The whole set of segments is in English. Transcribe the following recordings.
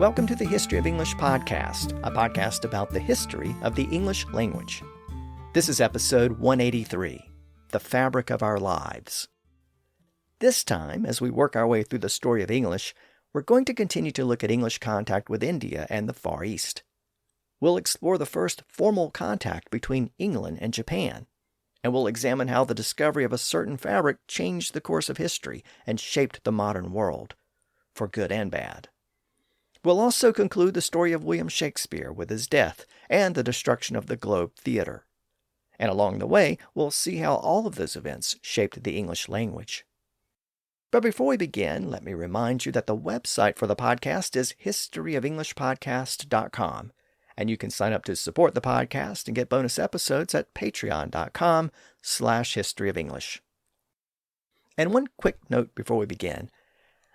Welcome to the History of English podcast, a podcast about the history of the English language. This is episode 183, The Fabric of Our Lives. This time, as we work our way through the story of English, we're going to continue to look at English contact with India and the Far East. We'll explore the first formal contact between England and Japan, and we'll examine how the discovery of a certain fabric changed the course of history and shaped the modern world, for good and bad. We'll also conclude the story of William Shakespeare with his death and the destruction of the Globe Theatre. And along the way, we'll see how all of those events shaped the English language. But before we begin, let me remind you that the website for the podcast is historyofenglishpodcast.com, and you can sign up to support the podcast and get bonus episodes at patreon.com/historyoфenglish. And one quick note before we begin.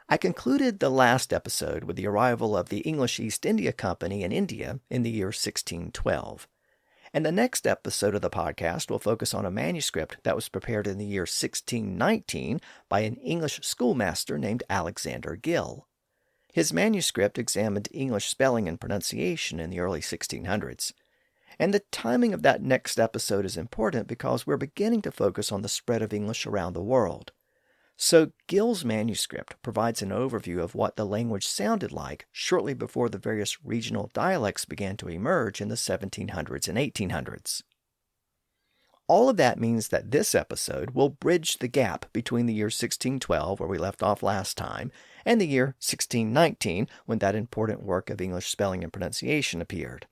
I concluded the last episode with the arrival of the English East India Company in India in the year 1612. And the next episode of the podcast will focus on a manuscript that was prepared in the year 1619 by an English schoolmaster named Alexander Gill. His manuscript examined English spelling and pronunciation in the early 1600s. And the timing of that next episode is important because we're beginning to focus on the spread of English around the world. So Gill's manuscript provides an overview of what the language sounded like shortly before the various regional dialects began to emerge in the 1700s and 1800s. All of that means that this episode will bridge the gap between the year 1612, where we left off last time, and the year 1619, when that important work of English spelling and pronunciation appeared.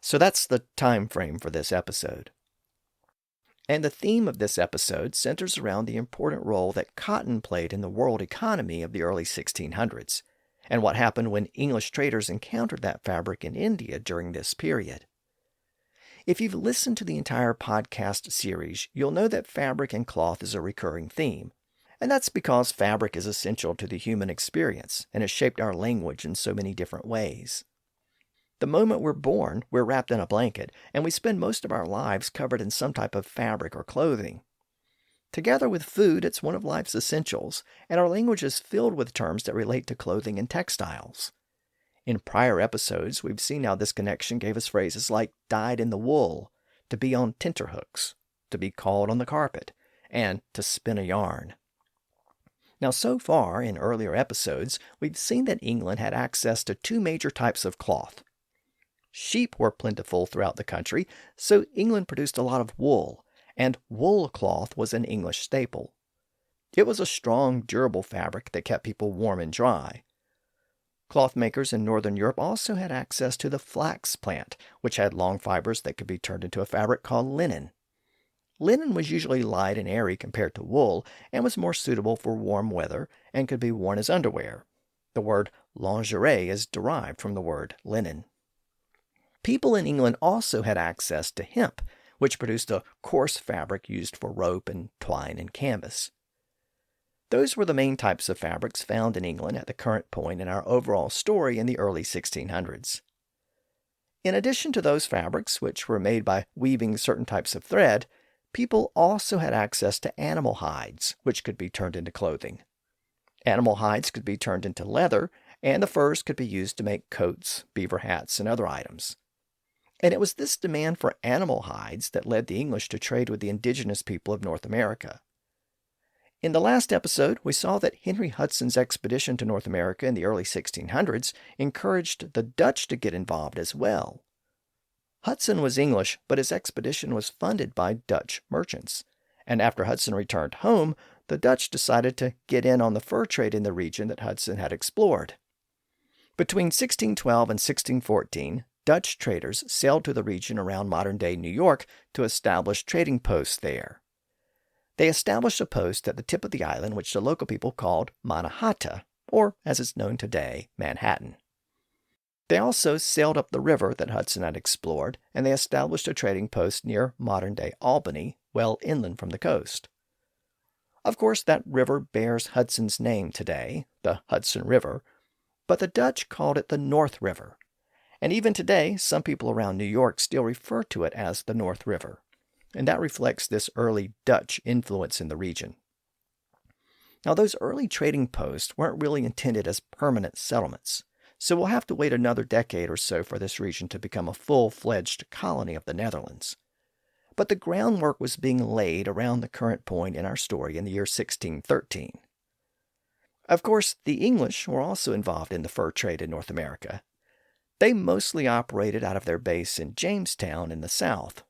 So that's the time frame for this episode. And the theme of this episode centers around the important role that cotton played in the world economy of the early 1600s, and what happened when English traders encountered that fabric in India during this period. If you've listened to the entire podcast series, you'll know that fabric and cloth is a recurring theme, and that's because fabric is essential to the human experience and has shaped our language in so many different ways. The moment we're born, we're wrapped in a blanket, and we spend most of our lives covered in some type of fabric or clothing. Together with food, it's one of life's essentials, and our language is filled with terms that relate to clothing and textiles. In prior episodes, we've seen how this connection gave us phrases like dyed in the wool, to be on tenterhooks, to be called on the carpet, and to spin a yarn. Now, so far, in earlier episodes, we've seen that England had access to two major types of cloth. Sheep were plentiful throughout the country, so England produced a lot of wool, and wool cloth was an English staple. It was a strong, durable fabric that kept people warm and dry. Cloth makers in Northern Europe also had access to the flax plant, which had long fibers that could be turned into a fabric called linen. Linen was usually light and airy compared to wool, and was more suitable for warm weather and could be worn as underwear. The word lingerie is derived from the word linen. People in England also had access to hemp, which produced a coarse fabric used for rope and twine and canvas. Those were the main types of fabrics found in England at the current point in our overall story in the early 1600s. In addition to those fabrics, which were made by weaving certain types of thread, people also had access to animal hides, which could be turned into clothing. Animal hides could be turned into leather, and the furs could be used to make coats, beaver hats, and other items. And it was this demand for animal hides that led the English to trade with the indigenous people of North America. In the last episode, we saw that Henry Hudson's expedition to North America in the early 1600s encouraged the Dutch to get involved as well. Hudson was English, but his expedition was funded by Dutch merchants. And after Hudson returned home, the Dutch decided to get in on the fur trade in the region that Hudson had explored. Between 1612 and 1614, Dutch traders sailed to the region around modern-day New York to establish trading posts there. They established a post at the tip of the island which the local people called Mannahatta, or as it's known today, Manhattan. They also sailed up the river that Hudson had explored, and they established a trading post near modern-day Albany, well inland from the coast. Of course, that river bears Hudson's name today, the Hudson River, but the Dutch called it the North River. And even today, some people around New York still refer to it as the North River, and that reflects this early Dutch influence in the region. Now, those early trading posts weren't really intended as permanent settlements, so we'll have to wait another decade or so for this region to become a full-fledged colony of the Netherlands. But the groundwork was being laid around the current point in our story in the year 1613. Of course, the English were also involved in the fur trade in North America. They mostly operated out of their base in Jamestown in the South.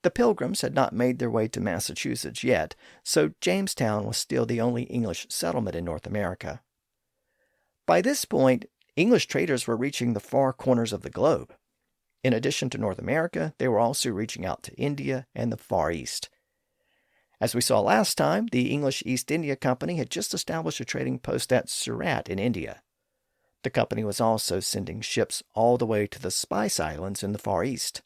The Pilgrims had not made their way to Massachusetts yet, so Jamestown was still the only English settlement in North America. By this point, English traders were reaching the far corners of the globe. In addition to North America, they were also reaching out to India and the Far East. As we saw last time, the English East India Company had just established a trading post at Surat in India. The company was also sending ships all the way to the Spice Islands in the Far East.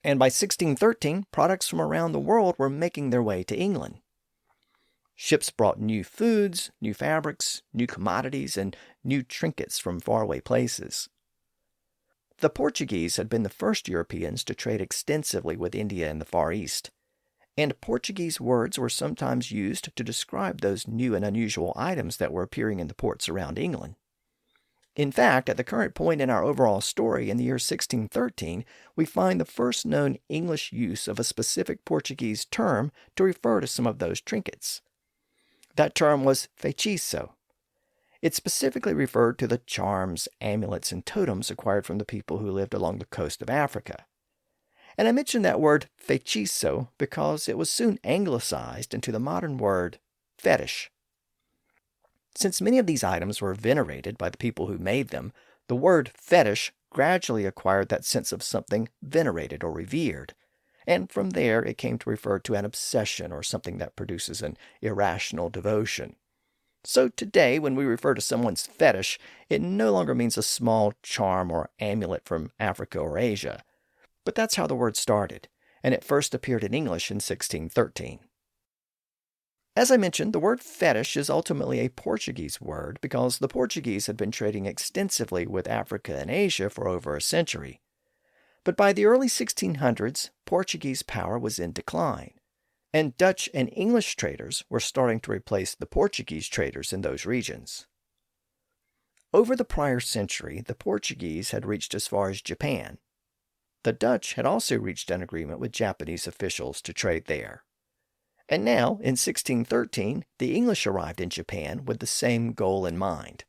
And by 1613, products from around the world were making their way to England. Ships brought new foods, new fabrics, new commodities, and new trinkets from faraway places. The Portuguese had been the first Europeans to trade extensively with India and the Far East, and Portuguese words were sometimes used to describe those new and unusual items that were appearing in the ports around England. In fact, at the current point in our overall story, in the year 1613, we find the first known English use of a specific Portuguese term to refer to some of those trinkets. That term was feitiço. It specifically referred to the charms, amulets, and totems acquired from the people who lived along the coast of Africa. And I mention that word feitiço because it was soon anglicized into the modern word fetish. Since many of these items were venerated by the people who made them, the word fetish gradually acquired that sense of something venerated or revered, and from there it came to refer to an obsession or something that produces an irrational devotion. So today, when we refer to someone's fetish, it no longer means a small charm or amulet from Africa or Asia. But that's how the word started, and it first appeared in English in 1613. As I mentioned, the word fetish is ultimately a Portuguese word because the Portuguese had been trading extensively with Africa and Asia for over a century. But by the early 1600s, Portuguese power was in decline, and Dutch and English traders were starting to replace the Portuguese traders in those regions. Over the prior century, the Portuguese had reached as far as Japan. The Dutch had also reached an agreement with Japanese officials to trade there. And now, in 1613, the English arrived in Japan with the same goal in mind.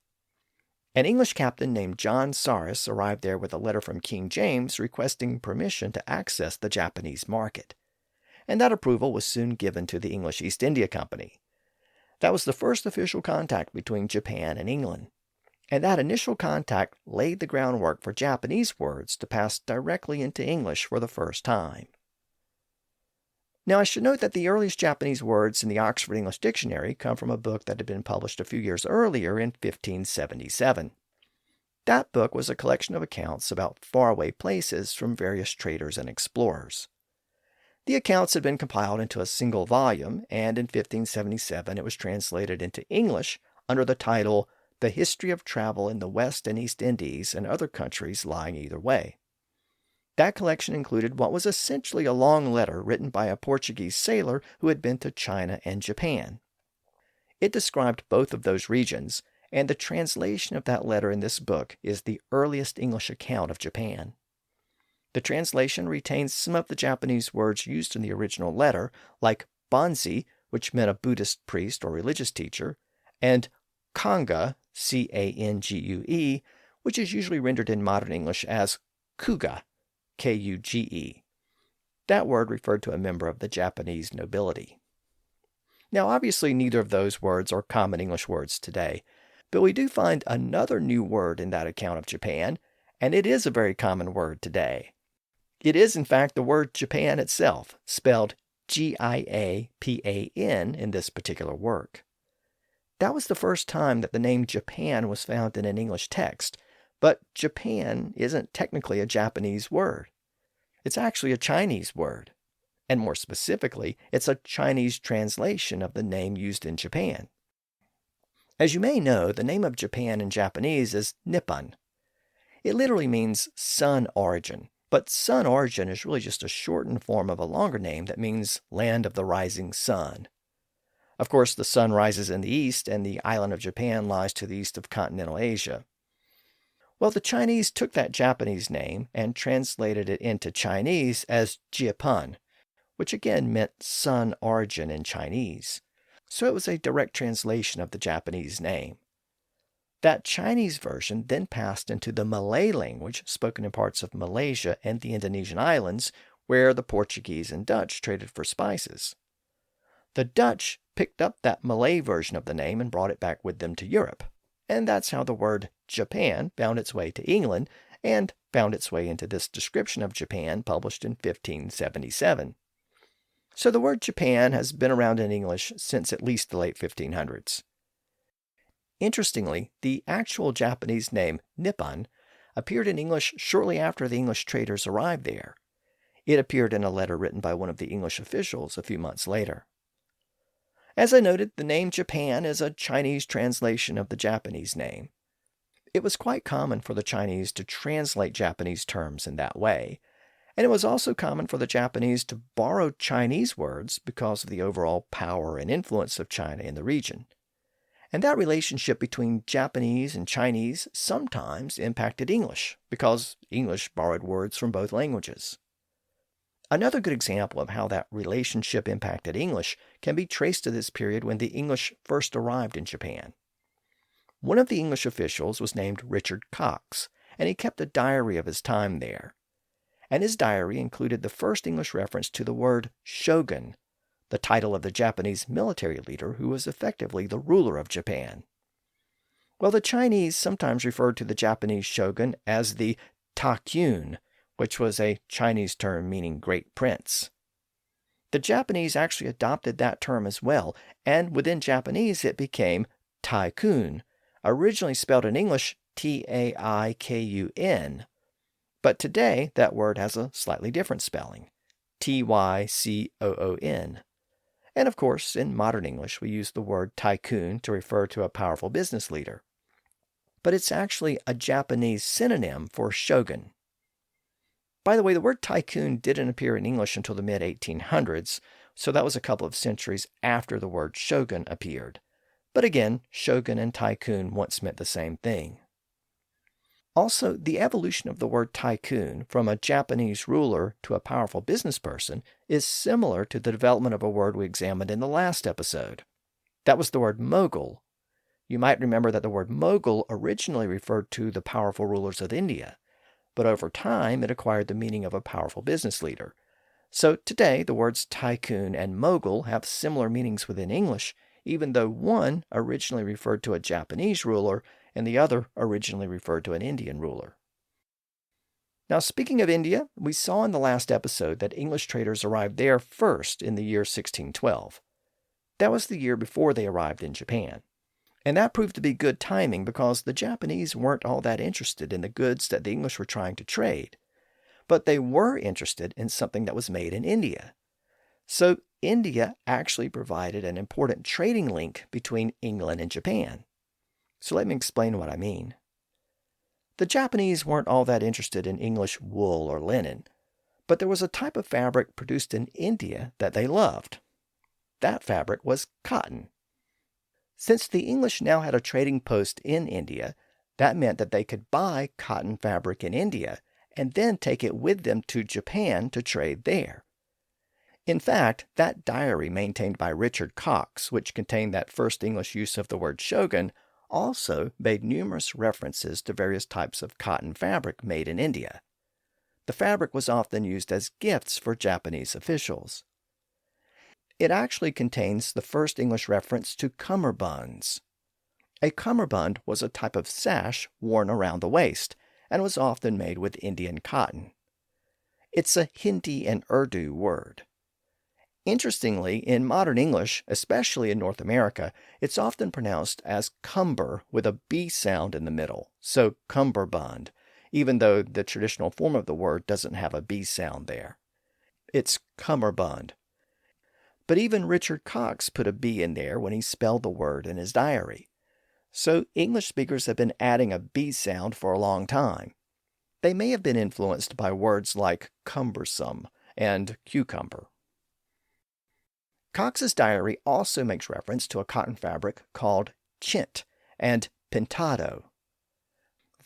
An English captain named John Saris arrived there with a letter from King James requesting permission to access the Japanese market. And that approval was soon given to the English East India Company. That was the first official contact between Japan and England. And that initial contact laid the groundwork for Japanese words to pass directly into English for the first time. Now, I should note that the earliest Japanese words in the Oxford English Dictionary come from a book that had been published a few years earlier in 1577. That book was a collection of accounts about faraway places from various traders and explorers. The accounts had been compiled into a single volume, and in 1577 it was translated into English under the title The History of Travel in the West and East Indies and Other Countries Lying Either Way. That collection included what was essentially a long letter written by a Portuguese sailor who had been to China and Japan. It described both of those regions, and the translation of that letter in this book is the earliest English account of Japan. The translation retains some of the Japanese words used in the original letter, like bonzi, which meant a Buddhist priest or religious teacher, and kanga, C-A-N-G-U-E, which is usually rendered in modern English as kuga, K-U-G-E. That word referred to a member of the Japanese nobility. Now, obviously, neither of those words are common English words today, but we do find another new word in that account of Japan, and it is a very common word today. It is, in fact, the word Japan itself, spelled G-I-A-P-A-N in this particular work. That was the first time that the name Japan was found in an English text, but Japan isn't technically a Japanese word. It's actually a Chinese word, and more specifically, it's a Chinese translation of the name used in Japan. As you may know, the name of Japan in Japanese is Nippon. It literally means sun origin, but sun origin is really just a shortened form of a longer name that means land of the rising sun. Of course, the sun rises in the east, and the island of Japan lies to the east of continental Asia. Well, the Chinese took that Japanese name and translated it into Chinese as Jiepun, which again meant sun origin in Chinese. So it was a direct translation of the Japanese name. That Chinese version then passed into the Malay language spoken in parts of Malaysia and the Indonesian islands, where the Portuguese and Dutch traded for spices. The Dutch picked up that Malay version of the name and brought it back with them to Europe, and that's how the word Japan found its way to England and found its way into this description of Japan published in 1577. So the word Japan has been around in English since at least the late 1500s. Interestingly, the actual Japanese name Nippon appeared in English shortly after the English traders arrived there. It appeared in a letter written by one of the English officials a few months later. As I noted, the name Japan is a Chinese translation of the Japanese name. It was quite common for the Chinese to translate Japanese terms in that way, and it was also common for the Japanese to borrow Chinese words because of the overall power and influence of China in the region. And that relationship between Japanese and Chinese sometimes impacted English, because English borrowed words from both languages. Another good example of how that relationship impacted English can be traced to this period when the English first arrived in Japan. One of the English officials was named Richard Cox, and he kept a diary of his time there. And his diary included the first English reference to the word shogun, the title of the Japanese military leader who was effectively the ruler of Japan. Well, the Chinese sometimes referred to the Japanese shogun as the Takyun, which was a Chinese term meaning great prince. The Japanese actually adopted that term as well, and within Japanese it became tycoon, originally spelled in English Taikun. But today that word has a slightly different spelling, Tycoon. And of course, in modern English, we use the word tycoon to refer to a powerful business leader. But it's actually a Japanese synonym for shogun. By the way, the word tycoon didn't appear in English until the mid-1800s, so that was a couple of centuries after the word shogun appeared. But again, shogun and tycoon once meant the same thing. Also, the evolution of the word tycoon from a Japanese ruler to a powerful business person is similar to the development of a word we examined in the last episode. That was the word mogul. You might remember that the word mogul originally referred to the powerful rulers of India, but over time it acquired the meaning of a powerful business leader. So today, the words tycoon and mogul have similar meanings within English, even though one originally referred to a Japanese ruler and the other originally referred to an Indian ruler. Now, speaking of India, we saw in the last episode that English traders arrived there first in the year 1612. That was the year before they arrived in Japan. And that proved to be good timing because the Japanese weren't all that interested in the goods that the English were trying to trade. But they were interested in something that was made in India. So India actually provided an important trading link between England and Japan. So let me explain what I mean. The Japanese weren't all that interested in English wool or linen, but there was a type of fabric produced in India that they loved. That fabric was cotton. Since the English now had a trading post in India, that meant that they could buy cotton fabric in India and then take it with them to Japan to trade there. In fact, that diary maintained by Richard Cox, which contained that first English use of the word shogun, also made numerous references to various types of cotton fabric made in India. The fabric was often used as gifts for Japanese officials. It actually contains the first English reference to cummerbunds. A cummerbund was a type of sash worn around the waist and was often made with Indian cotton. It's a Hindi and Urdu word. Interestingly, in modern English, especially in North America, it's often pronounced as cumber with a B sound in the middle, so cummerbund, even though the traditional form of the word doesn't have a B sound there. It's cummerbund. But even Richard Cox put a B in there when he spelled the word in his diary. So English speakers have been adding a B sound for a long time. They may have been influenced by words like cumbersome and cucumber. Cox's diary also makes reference to a cotton fabric called chint and pintado.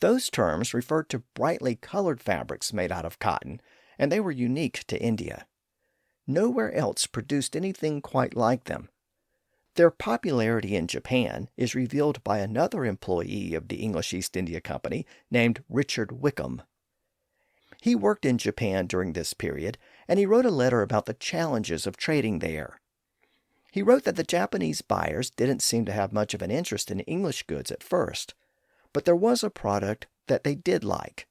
Those terms referred to brightly colored fabrics made out of cotton, and they were unique to India. Nowhere else produced anything quite like them. Their popularity in Japan is revealed by another employee of the English East India Company named Richard Wickham. He worked in Japan during this period, and he wrote a letter about the challenges of trading there. He wrote that the Japanese buyers didn't seem to have much of an interest in English goods at first, but there was a product that they did like.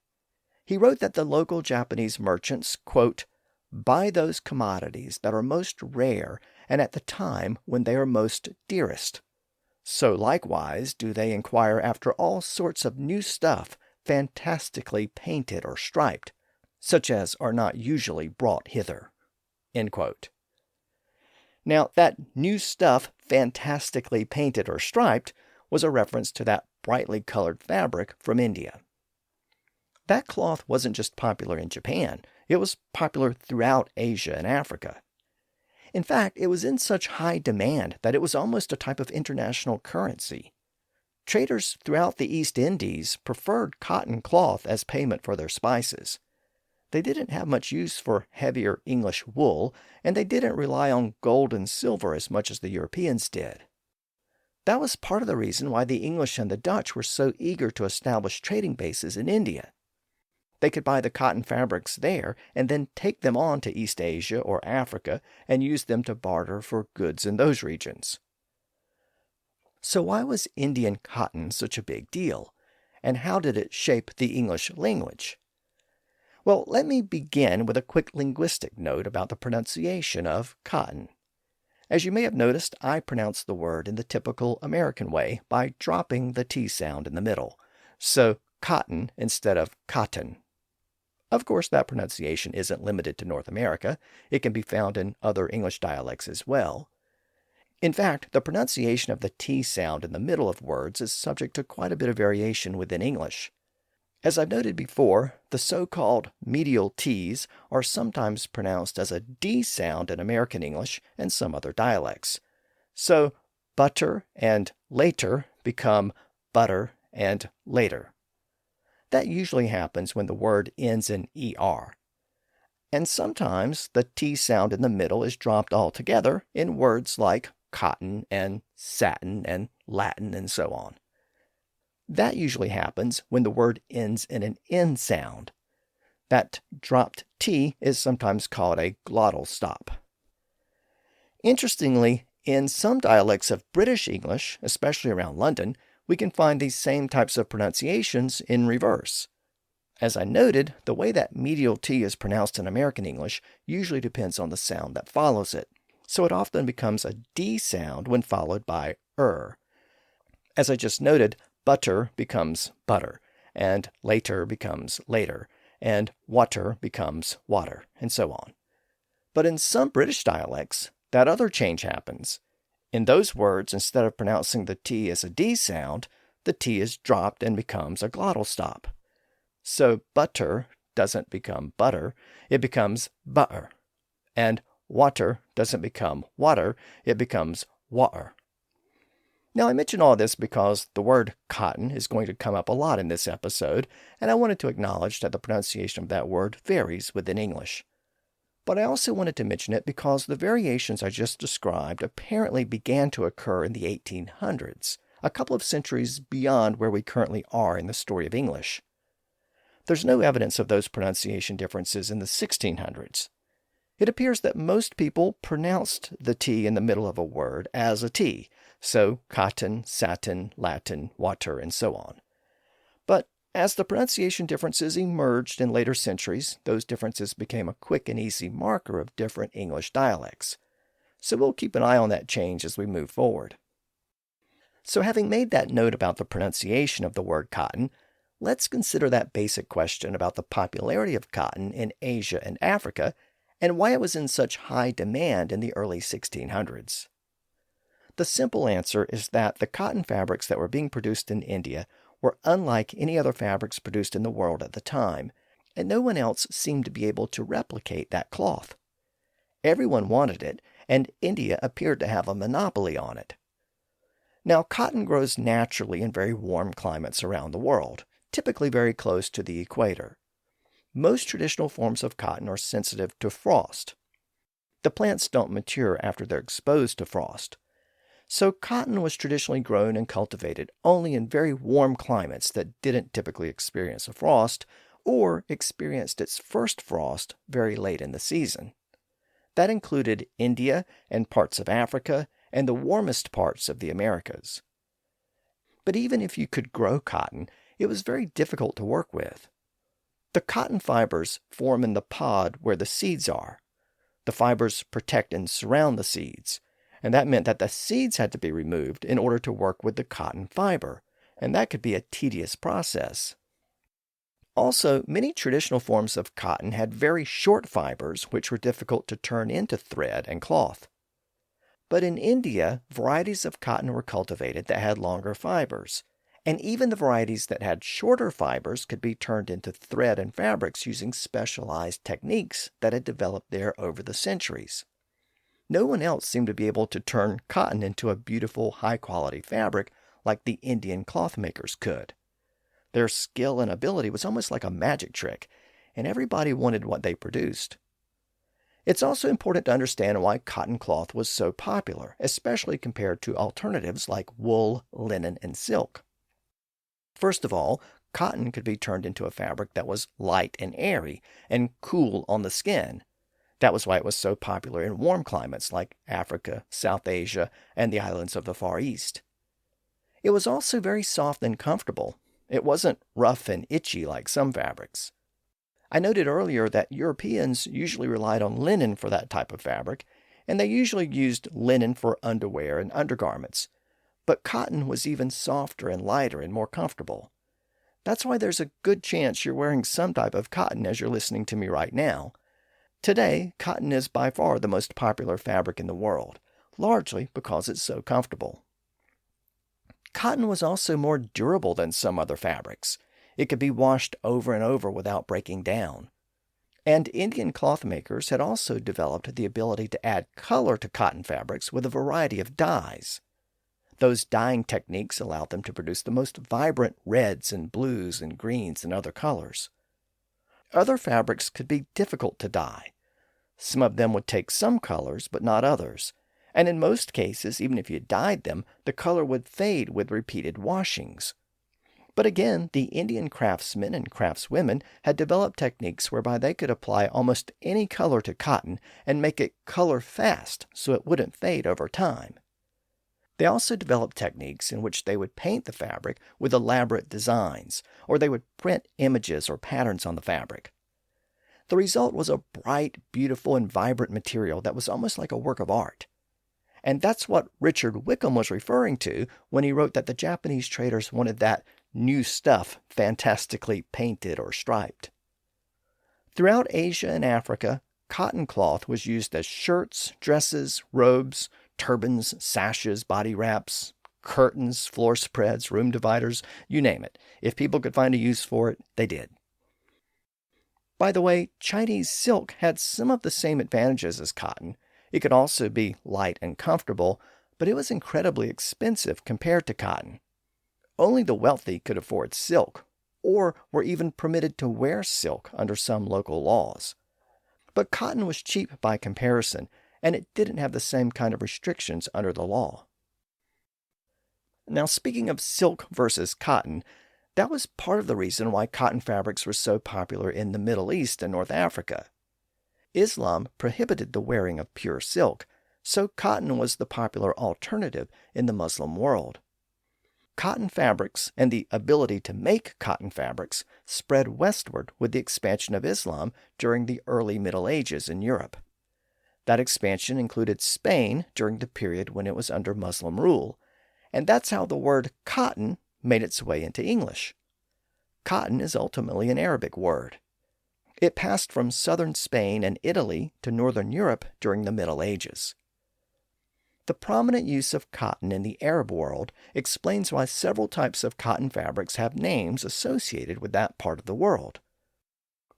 He wrote that the local Japanese merchants, quote, buy those commodities that are most rare and at the time when they are most dearest. So likewise do they inquire after all sorts of new stuff fantastically painted or striped, such as are not usually brought hither. End quote. Now, that new stuff fantastically painted or striped was a reference to that brightly colored fabric from India. That cloth wasn't just popular in Japan, it was popular throughout Asia and Africa. In fact, it was in such high demand that it was almost a type of international currency. Traders throughout the East Indies preferred cotton cloth as payment for their spices. They didn't have much use for heavier English wool, and they didn't rely on gold and silver as much as the Europeans did. That was part of the reason why the English and the Dutch were so eager to establish trading bases in India. They could buy the cotton fabrics there and then take them on to East Asia or Africa and use them to barter for goods in those regions. So why was Indian cotton such a big deal? And how did it shape the English language? Well, let me begin with a quick linguistic note about the pronunciation of cotton. As you may have noticed, I pronounce the word in the typical American way by dropping the T sound in the middle. So cotton instead of cotton. Of course, that pronunciation isn't limited to North America. It can be found in other English dialects as well. In fact, the pronunciation of the T sound in the middle of words is subject to quite a bit of variation within English. As I've noted before, the so-called medial T's are sometimes pronounced as a D sound in American English and some other dialects. So, butter and later become butter and later. That usually happens when the word ends in ER. And sometimes the T sound in the middle is dropped altogether in words like cotton and satin and Latin and so on. That usually happens when the word ends in an N sound. That dropped T is sometimes called a glottal stop. Interestingly, in some dialects of British English, especially around London, we can find these same types of pronunciations in reverse. As I noted, the way that medial T is pronounced in American English usually depends on the sound that follows it, so it often becomes a D sound when followed by As I just noted, butter becomes butter, and later becomes later, and water becomes water, and so on. But in some British dialects, that other change happens. In those words, instead of pronouncing the T as a D sound, the T is dropped and becomes a glottal stop. So butter doesn't become butter, it becomes butter. And water doesn't become water, it becomes water. Now, I mention all this because the word cotton is going to come up a lot in this episode, and I wanted to acknowledge that the pronunciation of that word varies within English. But I also wanted to mention it because the variations I just described apparently began to occur in the 1800s, a couple of centuries beyond where we currently are in the story of English. There's no evidence of those pronunciation differences in the 1600s. It appears that most people pronounced the T in the middle of a word as a T, so cotton, satin, Latin, water, and so on. But as the pronunciation differences emerged in later centuries, those differences became a quick and easy marker of different English dialects. So we'll keep an eye on that change as we move forward. So having made that note about the pronunciation of the word cotton, let's consider that basic question about the popularity of cotton in Asia and Africa and why it was in such high demand in the early 1600s. The simple answer is that the cotton fabrics that were being produced in India were unlike any other fabrics produced in the world at the time, and no one else seemed to be able to replicate that cloth. Everyone wanted it, and India appeared to have a monopoly on it. Now, cotton grows naturally in very warm climates around the world, typically very close to the equator. Most traditional forms of cotton are sensitive to frost. The plants don't mature after they're exposed to frost. So cotton was traditionally grown and cultivated only in very warm climates that didn't typically experience a frost, or experienced its first frost very late in the season. That included India and parts of Africa and the warmest parts of the Americas. But even if you could grow cotton, it was very difficult to work with. The cotton fibers form in the pod where the seeds are. The fibers protect and surround the seeds, and that meant that the seeds had to be removed in order to work with the cotton fiber, and that could be a tedious process. Also, many traditional forms of cotton had very short fibers which were difficult to turn into thread and cloth. But in India, varieties of cotton were cultivated that had longer fibers, and even the varieties that had shorter fibers could be turned into thread and fabrics using specialized techniques that had developed there over the centuries. No one else seemed to be able to turn cotton into a beautiful, high-quality fabric like the Indian cloth makers could. Their skill and ability was almost like a magic trick, and everybody wanted what they produced. It's also important to understand why cotton cloth was so popular, especially compared to alternatives like wool, linen, and silk. First of all, cotton could be turned into a fabric that was light and airy and cool on the skin. That was why it was so popular in warm climates like Africa, South Asia, and the islands of the Far East. It was also very soft and comfortable. It wasn't rough and itchy like some fabrics. I noted earlier that Europeans usually relied on linen for that type of fabric, and they usually used linen for underwear and undergarments. But cotton was even softer and lighter and more comfortable. That's why there's a good chance you're wearing some type of cotton as you're listening to me right now. Today, cotton is by far the most popular fabric in the world, largely because it's so comfortable. Cotton was also more durable than some other fabrics. It could be washed over and over without breaking down. And Indian cloth makers had also developed the ability to add color to cotton fabrics with a variety of dyes. Those dyeing techniques allowed them to produce the most vibrant reds and blues and greens and other colors. Other fabrics could be difficult to dye. Some of them would take some colors, but not others. And in most cases, even if you dyed them, the color would fade with repeated washings. But again, the Indian craftsmen and craftswomen had developed techniques whereby they could apply almost any color to cotton and make it color fast so it wouldn't fade over time. They also developed techniques in which they would paint the fabric with elaborate designs, or they would print images or patterns on the fabric. The result was a bright, beautiful, and vibrant material that was almost like a work of art. And that's what Richard Wickham was referring to when he wrote that the Japanese traders wanted that new stuff fantastically painted or striped. Throughout Asia and Africa, cotton cloth was used as shirts, dresses, robes, turbans, sashes, body wraps, curtains, floor spreads, room dividers, you name it. If people could find a use for it, they did. By the way, Chinese silk had some of the same advantages as cotton. It could also be light and comfortable, but it was incredibly expensive compared to cotton. Only the wealthy could afford silk, or were even permitted to wear silk under some local laws. But cotton was cheap by comparison, and it didn't have the same kind of restrictions under the law. Now, speaking of silk versus cotton, that was part of the reason why cotton fabrics were so popular in the Middle East and North Africa. Islam prohibited the wearing of pure silk, so cotton was the popular alternative in the Muslim world. Cotton fabrics and the ability to make cotton fabrics spread westward with the expansion of Islam during the early Middle Ages in Europe. That expansion included Spain during the period when it was under Muslim rule, and that's how the word cotton made its way into English. Cotton is ultimately an Arabic word. It passed from southern Spain and Italy to northern Europe during the Middle Ages. The prominent use of cotton in the Arab world explains why several types of cotton fabrics have names associated with that part of the world.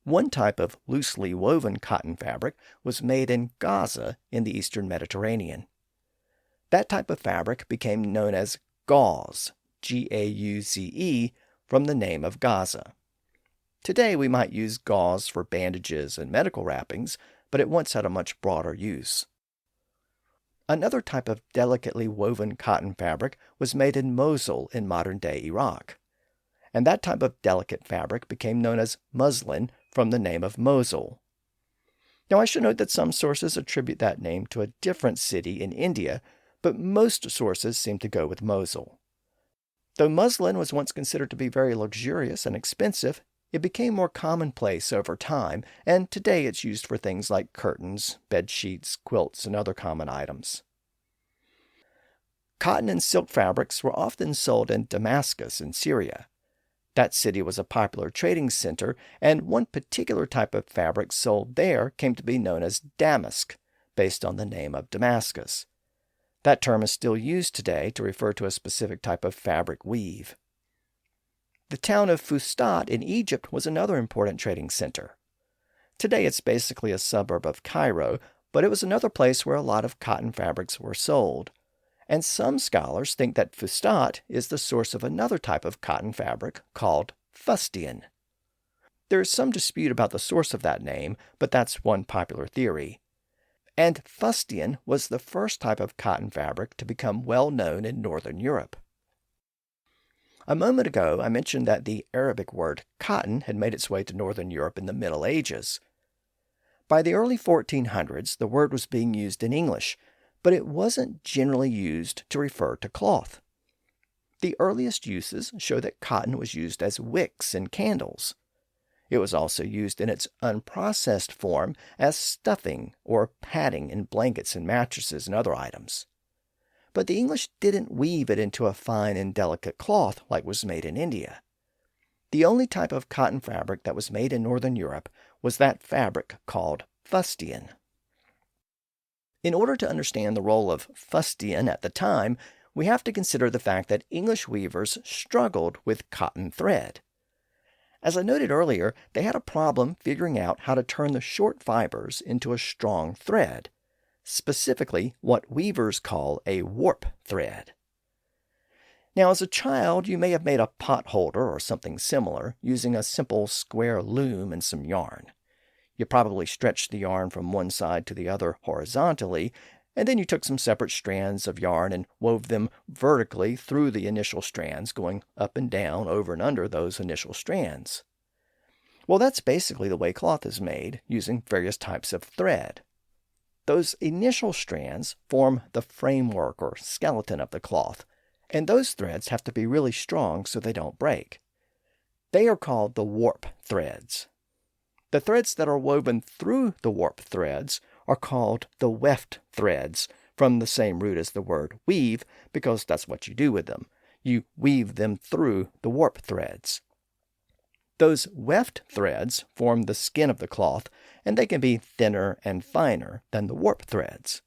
One type of loosely woven cotton fabric was made in Gaza in the eastern Mediterranean. That type of fabric became known as gauze, G-A-U-Z-E, from the name of Gaza. Today we might use gauze for bandages and medical wrappings, but it once had a much broader use. Another type of delicately woven cotton fabric was made in Mosul in modern-day Iraq. And that type of delicate fabric became known as muslin from the name of Mosul. Now I should note that some sources attribute that name to a different city in India, but most sources seem to go with Mosul. Though muslin was once considered to be very luxurious and expensive, it became more commonplace over time, and today it's used for things like curtains, bed sheets, quilts, and other common items. Cotton and silk fabrics were often sold in Damascus in Syria. That city was a popular trading center, and one particular type of fabric sold there came to be known as damask, based on the name of Damascus. That term is still used today to refer to a specific type of fabric weave. The town of Fustat in Egypt was another important trading center. Today it's basically a suburb of Cairo, but it was another place where a lot of cotton fabrics were sold. And some scholars think that Fustat is the source of another type of cotton fabric called fustian. There is some dispute about the source of that name, but that's one popular theory. And fustian was the first type of cotton fabric to become well known in Northern Europe. A moment ago, I mentioned that the Arabic word cotton had made its way to Northern Europe in the Middle Ages. By the early 1400s, the word was being used in English, but it wasn't generally used to refer to cloth. The earliest uses show that cotton was used as wicks in candles. It was also used in its unprocessed form as stuffing or padding in blankets and mattresses and other items. But the English didn't weave it into a fine and delicate cloth like was made in India. The only type of cotton fabric that was made in Northern Europe was that fabric called fustian. In order to understand the role of fustian at the time, we have to consider the fact that English weavers struggled with cotton thread. As I noted earlier, they had a problem figuring out how to turn the short fibers into a strong thread, specifically what weavers call a warp thread. Now, as a child, you may have made a pot holder or something similar using a simple square loom and some yarn. You probably stretched the yarn from one side to the other horizontally, and then you took some separate strands of yarn and wove them vertically through the initial strands, going up and down, over and under those initial strands. Well, that's basically the way cloth is made, using various types of thread. Those initial strands form the framework or skeleton of the cloth, and those threads have to be really strong so they don't break. They are called the warp threads. The threads that are woven through the warp threads are called the weft threads, from the same root as the word weave, because that's what you do with them. You weave them through the warp threads. Those weft threads form the skin of the cloth, and they can be thinner and finer than the warp threads.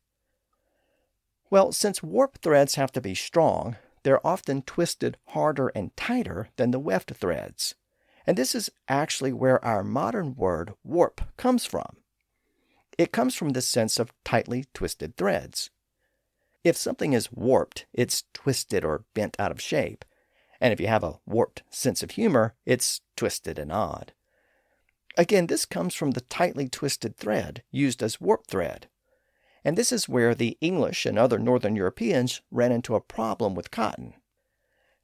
Well, since warp threads have to be strong, they're often twisted harder and tighter than the weft threads. And this is actually where our modern word warp comes from. It comes from the sense of tightly twisted threads. If something is warped, it's twisted or bent out of shape. And if you have a warped sense of humor, it's twisted and odd. Again, this comes from the tightly twisted thread used as warp thread. And this is where the English and other Northern Europeans ran into a problem with cotton.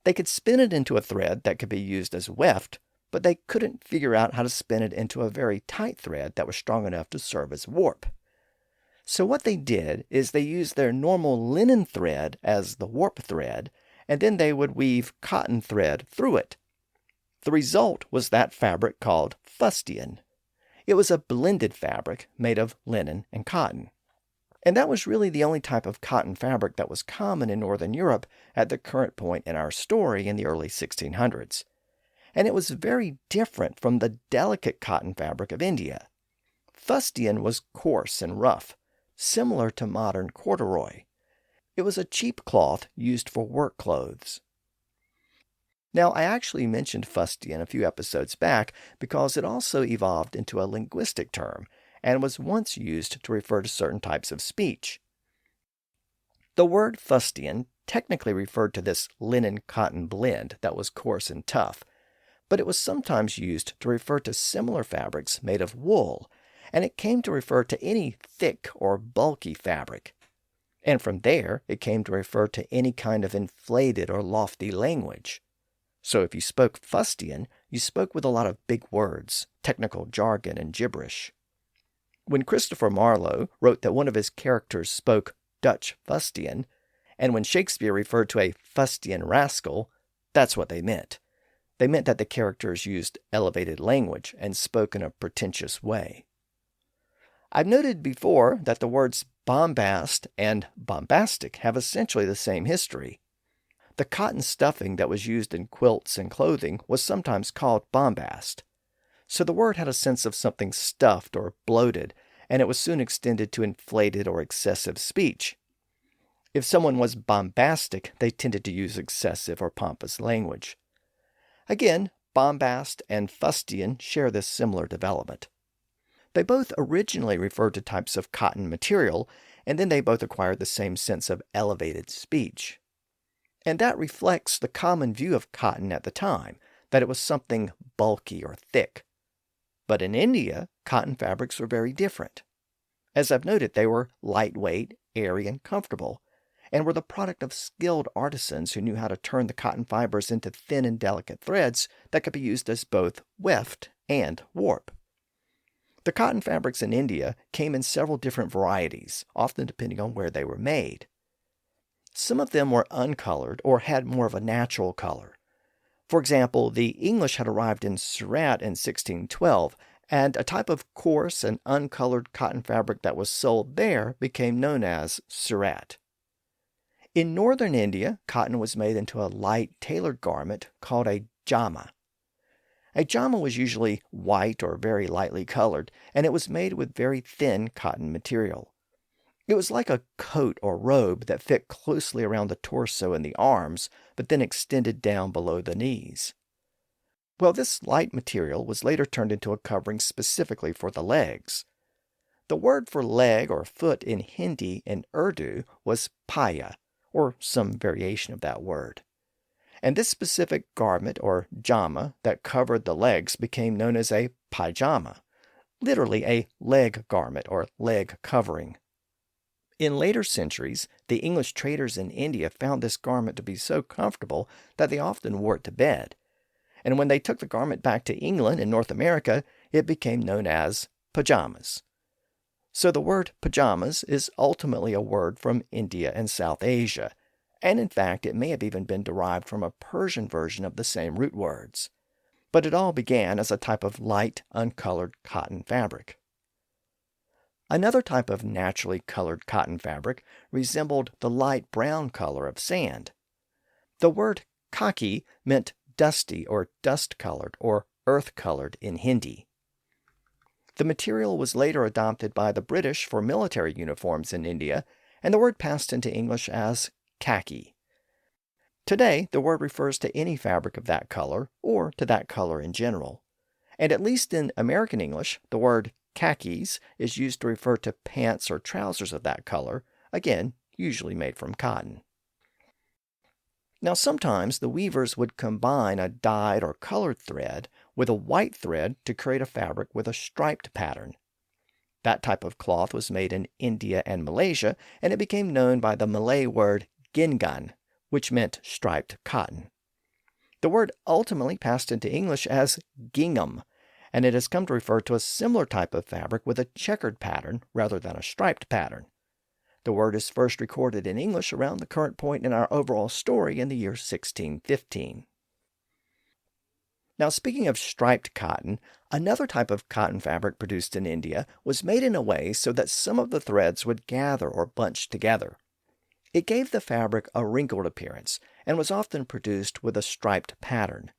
They could spin it into a thread that could be used as weft, but they couldn't figure out how to spin it into a very tight thread that was strong enough to serve as warp. So what they did is they used their normal linen thread as the warp thread, and then they would weave cotton thread through it. The result was that fabric called fustian. It was a blended fabric made of linen and cotton. And that was really the only type of cotton fabric that was common in Northern Europe at the current point in our story in the early 1600s. And it was very different from the delicate cotton fabric of India. Fustian was coarse and rough, similar to modern corduroy. It was a cheap cloth used for work clothes. Now, I actually mentioned fustian a few episodes back because it also evolved into a linguistic term and was once used to refer to certain types of speech. The word fustian technically referred to this linen-cotton blend that was coarse and tough, but it was sometimes used to refer to similar fabrics made of wool, and it came to refer to any thick or bulky fabric. And from there, it came to refer to any kind of inflated or lofty language. So if you spoke fustian, you spoke with a lot of big words, technical jargon, and gibberish. When Christopher Marlowe wrote that one of his characters spoke Dutch fustian, and when Shakespeare referred to a fustian rascal, that's what they meant. They meant that the characters used elevated language and spoke in a pretentious way. I've noted before that the words bombast and bombastic have essentially the same history. The cotton stuffing that was used in quilts and clothing was sometimes called bombast. So the word had a sense of something stuffed or bloated, and it was soon extended to inflated or excessive speech. If someone was bombastic, they tended to use excessive or pompous language. Again, bombast and fustian share this similar development. They both originally referred to types of cotton material, and then they both acquired the same sense of elevated speech. And that reflects the common view of cotton at the time, that it was something bulky or thick. But in India, cotton fabrics were very different. As I've noted, they were lightweight, airy, and comfortable, and were the product of skilled artisans who knew how to turn the cotton fibers into thin and delicate threads that could be used as both weft and warp. The cotton fabrics in India came in several different varieties, often depending on where they were made. Some of them were uncolored or had more of a natural color. For example, the English had arrived in Surat in 1612, and a type of coarse and uncolored cotton fabric that was sold there became known as Surat. In northern India, cotton was made into a light tailored garment called a jama. A jama was usually white or very lightly colored, and it was made with very thin cotton material. It was like a coat or robe that fit closely around the torso and the arms, but then extended down below the knees. Well, this light material was later turned into a covering specifically for the legs. The word for leg or foot in Hindi and Urdu was paya, or some variation of that word. And this specific garment or jama that covered the legs became known as a pajama, literally a leg garment or leg covering. In later centuries, the English traders in India found this garment to be so comfortable that they often wore it to bed. And when they took the garment back to England and North America, it became known as pajamas. So the word pajamas is ultimately a word from India and South Asia, and in fact it may have even been derived from a Persian version of the same root words. But it all began as a type of light, uncolored cotton fabric. Another type of naturally colored cotton fabric resembled the light brown color of sand. The word khaki meant dusty or dust-colored or earth-colored in Hindi. The material was later adopted by the British for military uniforms in India, and the word passed into English as khaki. Today, the word refers to any fabric of that color, or to that color in general. And at least in American English, the word khakis is used to refer to pants or trousers of that color, again, usually made from cotton. Now sometimes the weavers would combine a dyed or colored thread with a white thread to create a fabric with a striped pattern. That type of cloth was made in India and Malaysia, and it became known by the Malay word gingan, which meant striped cotton. The word ultimately passed into English as gingham, and it has come to refer to a similar type of fabric with a checkered pattern rather than a striped pattern. The word is first recorded in English around the current point in our overall story in the year 1615. Now, speaking of striped cotton, another type of cotton fabric produced in India was made in a way so that some of the threads would gather or bunch together. It gave the fabric a wrinkled appearance and was often produced with a striped pattern.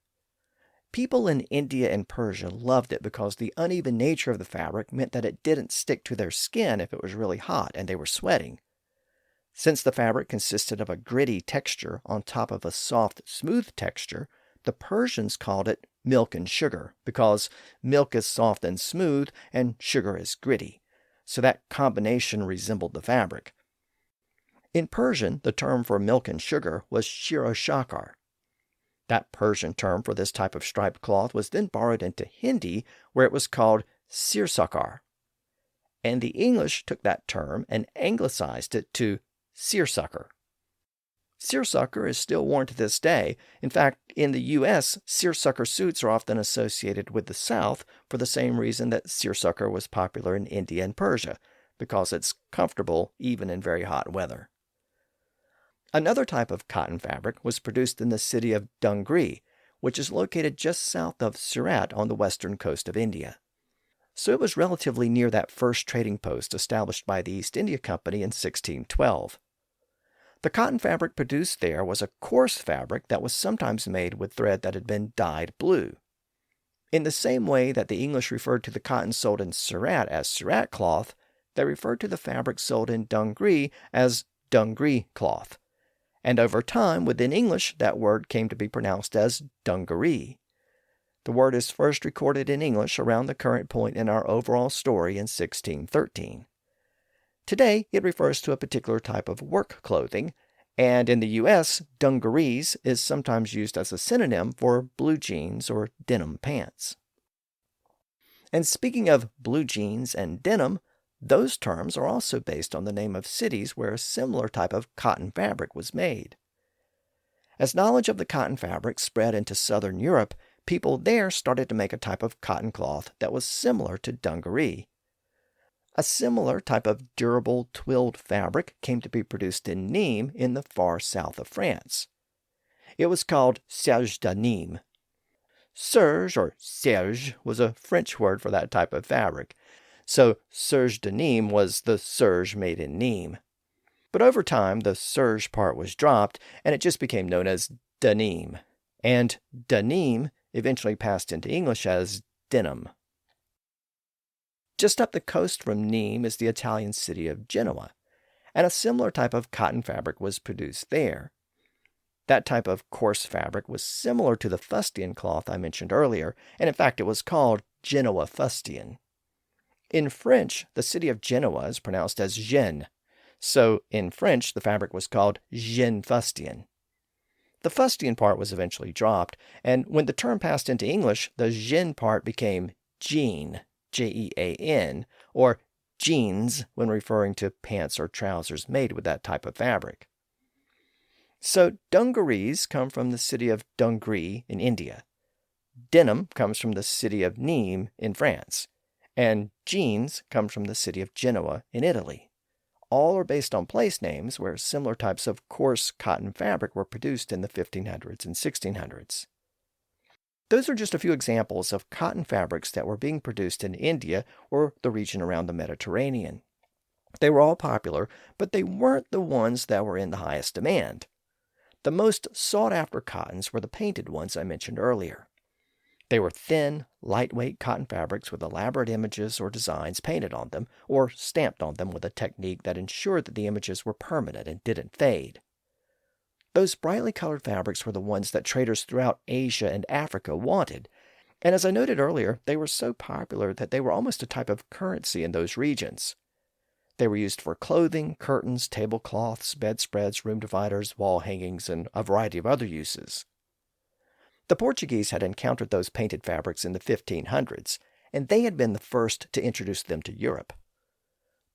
People in India and Persia loved it because the uneven nature of the fabric meant that it didn't stick to their skin if it was really hot and they were sweating. Since the fabric consisted of a gritty texture on top of a soft, smooth texture, the Persians called it milk and sugar because milk is soft and smooth and sugar is gritty, so that combination resembled the fabric. In Persian, the term for milk and sugar was shiro shakar. That Persian term for this type of striped cloth was then borrowed into Hindi, where it was called seersucker. And the English took that term and anglicized it to seersucker. Seersucker is still worn to this day. In fact, in the U.S., seersucker suits are often associated with the South for the same reason that seersucker was popular in India and Persia, because it's comfortable even in very hot weather. Another type of cotton fabric was produced in the city of Dungri, which is located just south of Surat on the western coast of India. So it was relatively near that first trading post established by the East India Company in 1612. The cotton fabric produced there was a coarse fabric that was sometimes made with thread that had been dyed blue. In the same way that the English referred to the cotton sold in Surat as Surat cloth, they referred to the fabric sold in Dungri as Dungri cloth. And over time, within English, that word came to be pronounced as dungaree. The word is first recorded in English around the current point in our overall story in 1613. Today, it refers to a particular type of work clothing, and in the U.S., dungarees is sometimes used as a synonym for blue jeans or denim pants. And speaking of blue jeans and denim, those terms are also based on the name of cities where a similar type of cotton fabric was made. As knowledge of the cotton fabric spread into southern Europe, people there started to make a type of cotton cloth that was similar to dungaree. A similar type of durable twilled fabric came to be produced in Nîmes in the far south of France. It was called serge de Nîmes. Serge, or serge, was a French word for that type of fabric, so serge de Nîmes was the serge made in Nîmes. But over time, the serge part was dropped, and it just became known as denim, and denim eventually passed into English as denim. Just up the coast from Nîmes is the Italian city of Genoa, and a similar type of cotton fabric was produced there. That type of coarse fabric was similar to the fustian cloth I mentioned earlier, and in fact it was called Genoa fustian. In French, the city of Genoa is pronounced as Gênes, so in French the fabric was called Gênes fustian. The fustian part was eventually dropped, and when the term passed into English, the Gênes part became jean, Jean, or jeans when referring to pants or trousers made with that type of fabric. So dungarees come from the city of Dungri in India. Denim comes from the city of Nîmes in France. And jeans comes from the city of Genoa in Italy. All are based on place names where similar types of coarse cotton fabric were produced in the 1500s and 1600s. Those are just a few examples of cotton fabrics that were being produced in India or the region around the Mediterranean. They were all popular, but they weren't the ones that were in the highest demand. The most sought-after cottons were the painted ones I mentioned earlier. They were thin, lightweight cotton fabrics with elaborate images or designs painted on them, or stamped on them with a technique that ensured that the images were permanent and didn't fade. Those brightly colored fabrics were the ones that traders throughout Asia and Africa wanted, and as I noted earlier, they were so popular that they were almost a type of currency in those regions. They were used for clothing, curtains, tablecloths, bedspreads, room dividers, wall hangings, and a variety of other uses. The Portuguese had encountered those painted fabrics in the 1500s, and they had been the first to introduce them to Europe.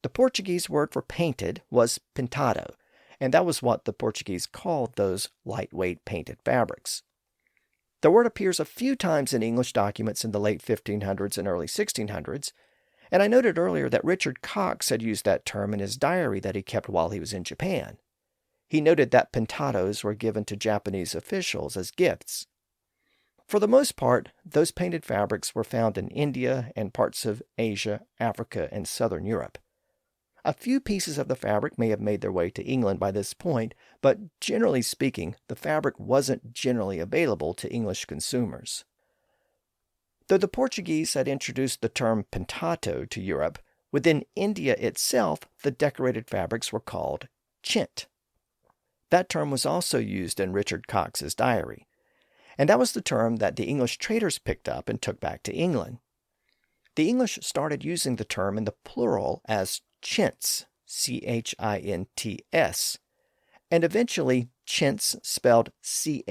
The Portuguese word for painted was pintado, and that was what the Portuguese called those lightweight painted fabrics. The word appears a few times in English documents in the late 1500s and early 1600s, and I noted earlier that Richard Cox had used that term in his diary that he kept while he was in Japan. He noted that pintados were given to Japanese officials as gifts. For the most part, those painted fabrics were found in India and parts of Asia, Africa, and southern Europe. A few pieces of the fabric may have made their way to England by this point, but generally speaking, the fabric wasn't generally available to English consumers. Though the Portuguese had introduced the term pintado to Europe, within India itself the decorated fabrics were called chint. That term was also used in Richard Cox's diary, and that was the term that the English traders picked up and took back to England. The English started using the term in the plural as chints, C-H-I-N-T-S, and eventually chintz, spelled C-H-I-N-T-Z,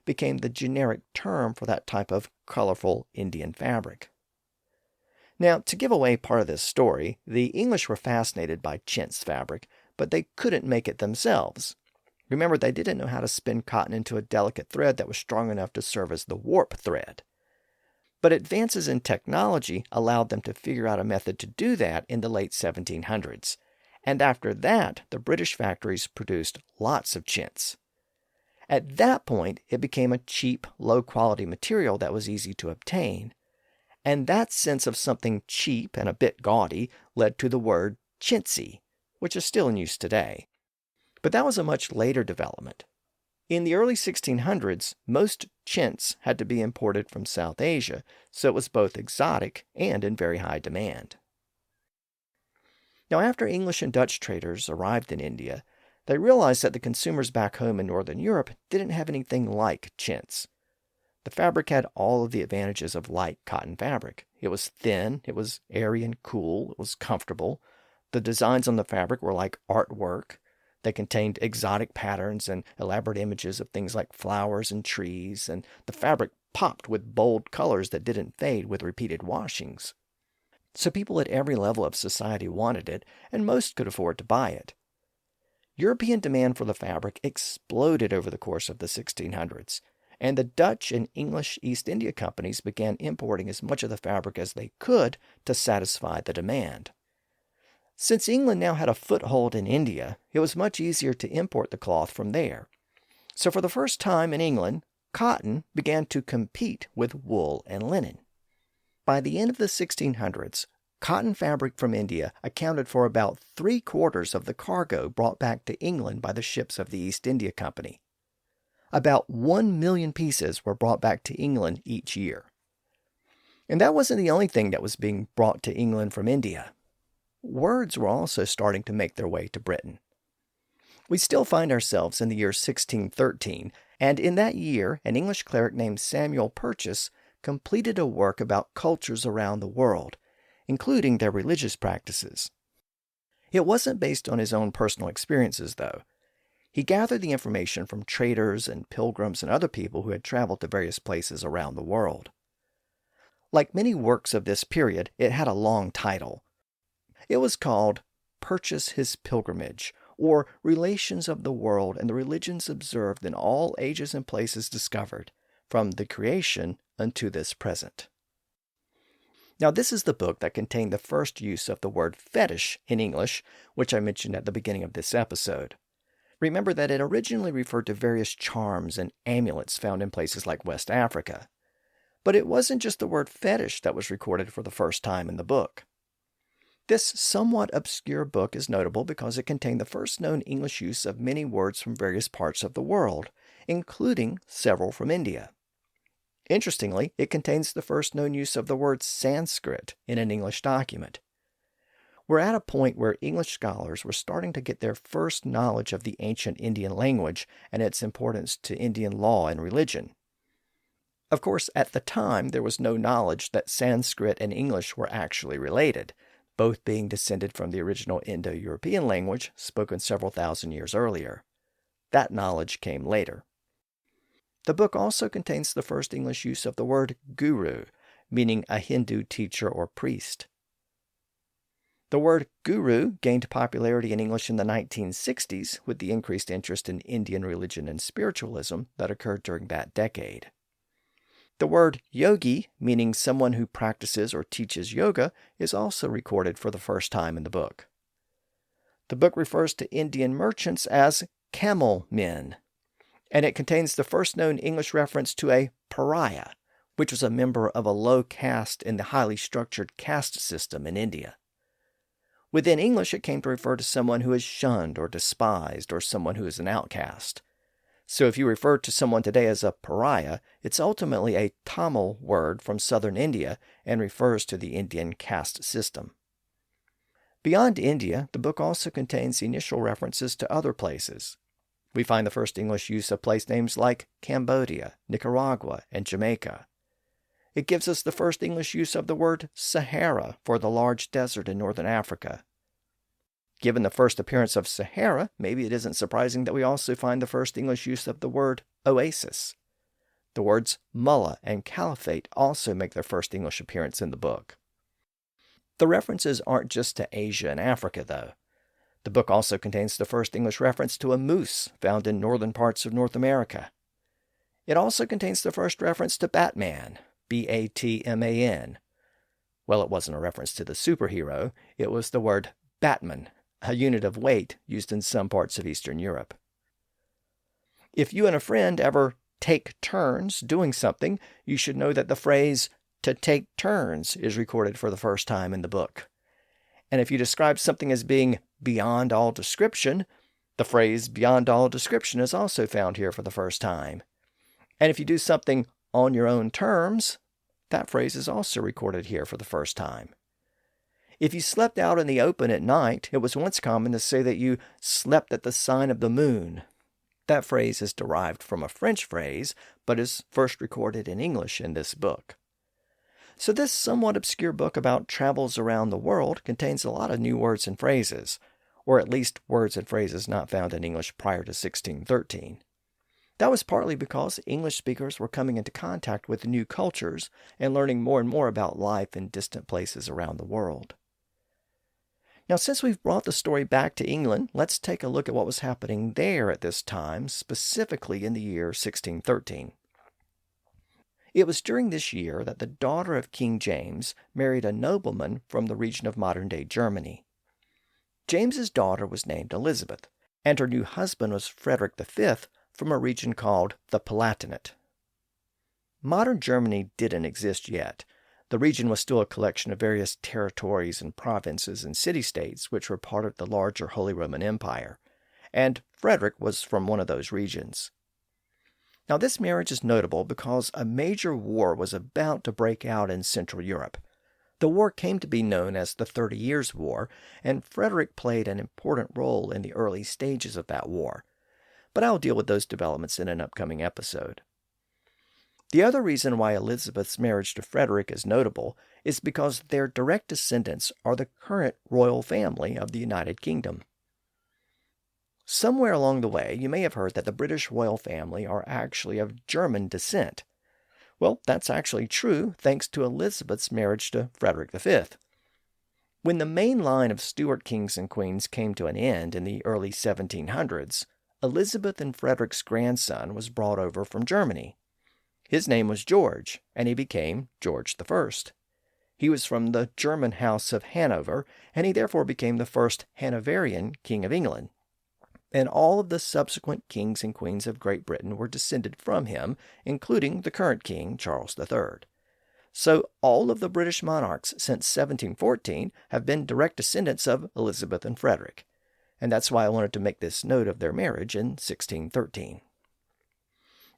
became the generic term for that type of colorful Indian fabric. Now, to give away part of this story, the English were fascinated by chintz fabric, but they couldn't make it themselves. Remember, they didn't know how to spin cotton into a delicate thread that was strong enough to serve as the warp thread. But advances in technology allowed them to figure out a method to do that in the late 1700s. And after that, the British factories produced lots of chintz. At that point, it became a cheap, low-quality material that was easy to obtain. And that sense of something cheap and a bit gaudy led to the word chintzy, which is still in use today. But that was a much later development. In the early 1600s, most chintz had to be imported from South Asia, so it was both exotic and in very high demand. Now, after English and Dutch traders arrived in India, they realized that the consumers back home in Northern Europe didn't have anything like chintz. The fabric had all of the advantages of light cotton fabric. It was thin, it was airy and cool, it was comfortable. The designs on the fabric were like artwork. They contained exotic patterns and elaborate images of things like flowers and trees, and the fabric popped with bold colors that didn't fade with repeated washings. So people at every level of society wanted it, and most could afford to buy it. European demand for the fabric exploded over the course of the 1600s, and the Dutch and English East India companies began importing as much of the fabric as they could to satisfy the demand. Since England now had a foothold in India, it was much easier to import the cloth from there. So for the first time in England, cotton began to compete with wool and linen. By the end of the 1600s, cotton fabric from India accounted for about 3/4 of the cargo brought back to England by the ships of the East India Company. About 1 million pieces were brought back to England each year. And that wasn't the only thing that was being brought to England from India. Words were also starting to make their way to Britain. We still find ourselves in the year 1613, and in that year, an English cleric named Samuel Purchas completed a work about cultures around the world, including their religious practices. It wasn't based on his own personal experiences, though. He gathered the information from traders and pilgrims and other people who had traveled to various places around the world. Like many works of this period, it had a long title. It was called Purchas His Pilgrimage, or Relations of the World and the Religions Observed in All Ages and Places Discovered, from the Creation unto this present. Now, this is the book that contained the first use of the word fetish in English, which I mentioned at the beginning of this episode. Remember that it originally referred to various charms and amulets found in places like West Africa. But it wasn't just the word fetish that was recorded for the first time in the book. This somewhat obscure book is notable because it contained the first known English use of many words from various parts of the world, including several from India. Interestingly, it contains the first known use of the word Sanskrit in an English document. We're at a point where English scholars were starting to get their first knowledge of the ancient Indian language and its importance to Indian law and religion. Of course, at the time, there was no knowledge that Sanskrit and English were actually related, both being descended from the original Indo-European language spoken several thousand years earlier. That knowledge came later. The book also contains the first English use of the word guru, meaning a Hindu teacher or priest. The word guru gained popularity in English in the 1960s with the increased interest in Indian religion and spiritualism that occurred during that decade. The word yogi, meaning someone who practices or teaches yoga, is also recorded for the first time in the book. The book refers to Indian merchants as camel men, and it contains the first known English reference to a pariah, which was a member of a low caste in the highly structured caste system in India. Within English, it came to refer to someone who is shunned or despised, or someone who is an outcast. So if you refer to someone today as a pariah, it's ultimately a Tamil word from southern India and refers to the Indian caste system. Beyond India, the book also contains initial references to other places. We find the first English use of place names like Cambodia, Nicaragua, and Jamaica. It gives us the first English use of the word Sahara for the large desert in northern Africa. Given the first appearance of Sahara, maybe it isn't surprising that we also find the first English use of the word oasis. The words mullah and caliphate also make their first English appearance in the book. The references aren't just to Asia and Africa, though. The book also contains the first English reference to a moose found in northern parts of North America. It also contains the first reference to Batman, B-A-T-M-A-N. Well, it wasn't a reference to the superhero, it was the word Batman, a unit of weight used in some parts of Eastern Europe. If you and a friend ever take turns doing something, you should know that the phrase, to take turns, is recorded for the first time in the book. And if you describe something as being beyond all description, the phrase beyond all description is also found here for the first time. And if you do something on your own terms, that phrase is also recorded here for the first time. If you slept out in the open at night, it was once common to say that you slept at the sign of the moon. That phrase is derived from a French phrase, but is first recorded in English in this book. So this somewhat obscure book about travels around the world contains a lot of new words and phrases, or at least words and phrases not found in English prior to 1613. That was partly because English speakers were coming into contact with new cultures and learning more and more about life in distant places around the world. Now, since we've brought the story back to England, let's take a look at what was happening there at this time, specifically in the year 1613. It was during this year that the daughter of King James married a nobleman from the region of modern-day Germany. James's daughter was named Elizabeth, and her new husband was Frederick V from a region called the Palatinate. Modern Germany didn't exist yet. The region was still a collection of various territories and provinces and city-states which were part of the larger Holy Roman Empire, and Frederick was from one of those regions. Now, this marriage is notable because a major war was about to break out in Central Europe. The war came to be known as the 30 Years' War, and Frederick played an important role in the early stages of that war. But I'll deal with those developments in an upcoming episode. The other reason why Elizabeth's marriage to Frederick is notable is because their direct descendants are the current royal family of the United Kingdom. Somewhere along the way, you may have heard that the British royal family are actually of German descent. Well, that's actually true thanks to Elizabeth's marriage to Frederick V. When the main line of Stuart kings and queens came to an end in the early 1700s, Elizabeth and Frederick's grandson was brought over from Germany. His name was George, and he became George I. He was from the German house of Hanover, and he therefore became the first Hanoverian king of England. And all of the subsequent kings and queens of Great Britain were descended from him, including the current king, Charles III. So all of the British monarchs since 1714 have been direct descendants of Elizabeth and Frederick. And that's why I wanted to make this note of their marriage in 1613.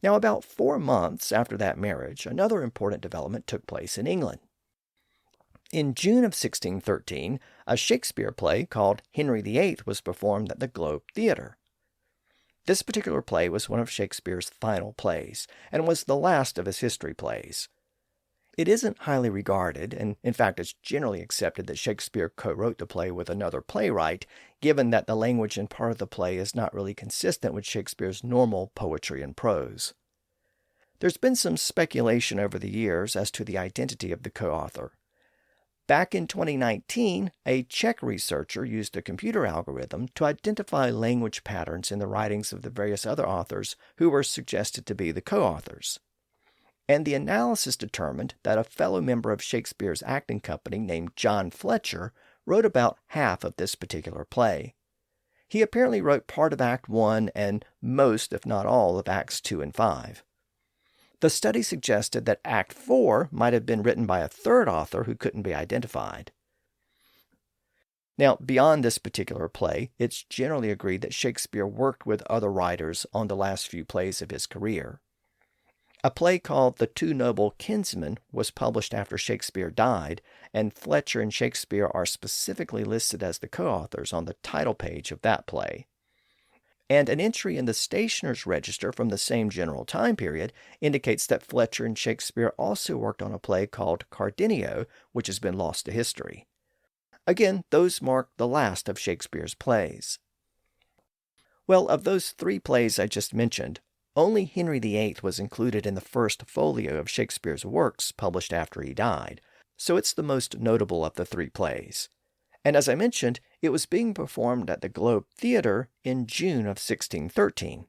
Now, about 4 months after that marriage, another important development took place in England. In June of 1613, a Shakespeare play called Henry VIII was performed at the Globe Theatre. This particular play was one of Shakespeare's final plays, and was the last of his history plays. It isn't highly regarded, and in fact it's generally accepted that Shakespeare co-wrote the play with another playwright, given that the language and part of the play is not really consistent with Shakespeare's normal poetry and prose. There's been some speculation over the years as to the identity of the co-author. Back in 2019, a Czech researcher used a computer algorithm to identify language patterns in the writings of the various other authors who were suggested to be the co-authors. And the analysis determined that a fellow member of Shakespeare's acting company named John Fletcher wrote about half of this particular play. He apparently wrote part of Act 1 and most, if not all, of Acts 2 and 5. The study suggested that Act 4 might have been written by a third author who couldn't be identified. Now, beyond this particular play, it's generally agreed that Shakespeare worked with other writers on the last few plays of his career. A play called The Two Noble Kinsmen was published after Shakespeare died, and Fletcher and Shakespeare are specifically listed as the co-authors on the title page of that play. And an entry in the Stationer's Register from the same general time period indicates that Fletcher and Shakespeare also worked on a play called Cardenio, which has been lost to history. Again, those mark the last of Shakespeare's plays. Well, of those 3 plays I just mentioned, only Henry VIII was included in the first folio of Shakespeare's works published after he died, so it's the most notable of the 3 plays. And as I mentioned, it was being performed at the Globe Theatre in June of 1613.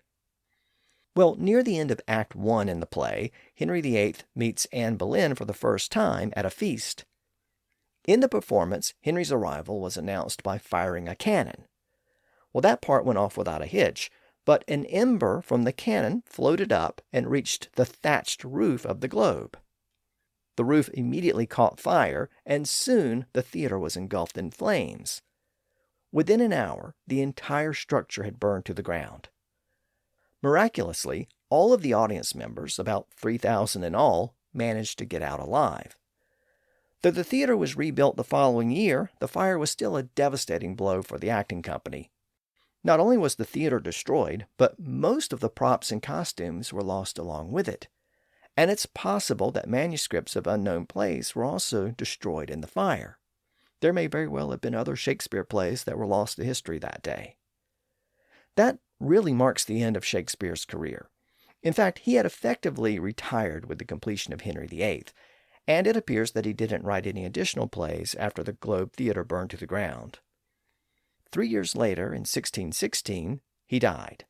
Well, near the end of Act 1 in the play, Henry VIII meets Anne Boleyn for the first time at a feast. In the performance, Henry's arrival was announced by firing a cannon. Well, that part went off without a hitch, but an ember from the cannon floated up and reached the thatched roof of the Globe. The roof immediately caught fire, and soon the theater was engulfed in flames. Within an hour, the entire structure had burned to the ground. Miraculously, all of the audience members, about 3,000 in all, managed to get out alive. Though the theater was rebuilt the following year, the fire was still a devastating blow for the acting company. Not only was the theater destroyed, but most of the props and costumes were lost along with it. And it's possible that manuscripts of unknown plays were also destroyed in the fire. There may very well have been other Shakespeare plays that were lost to history that day. That really marks the end of Shakespeare's career. In fact, he had effectively retired with the completion of Henry VIII, and it appears that he didn't write any additional plays after the Globe Theatre burned to the ground. 3 years later, in 1616, he died.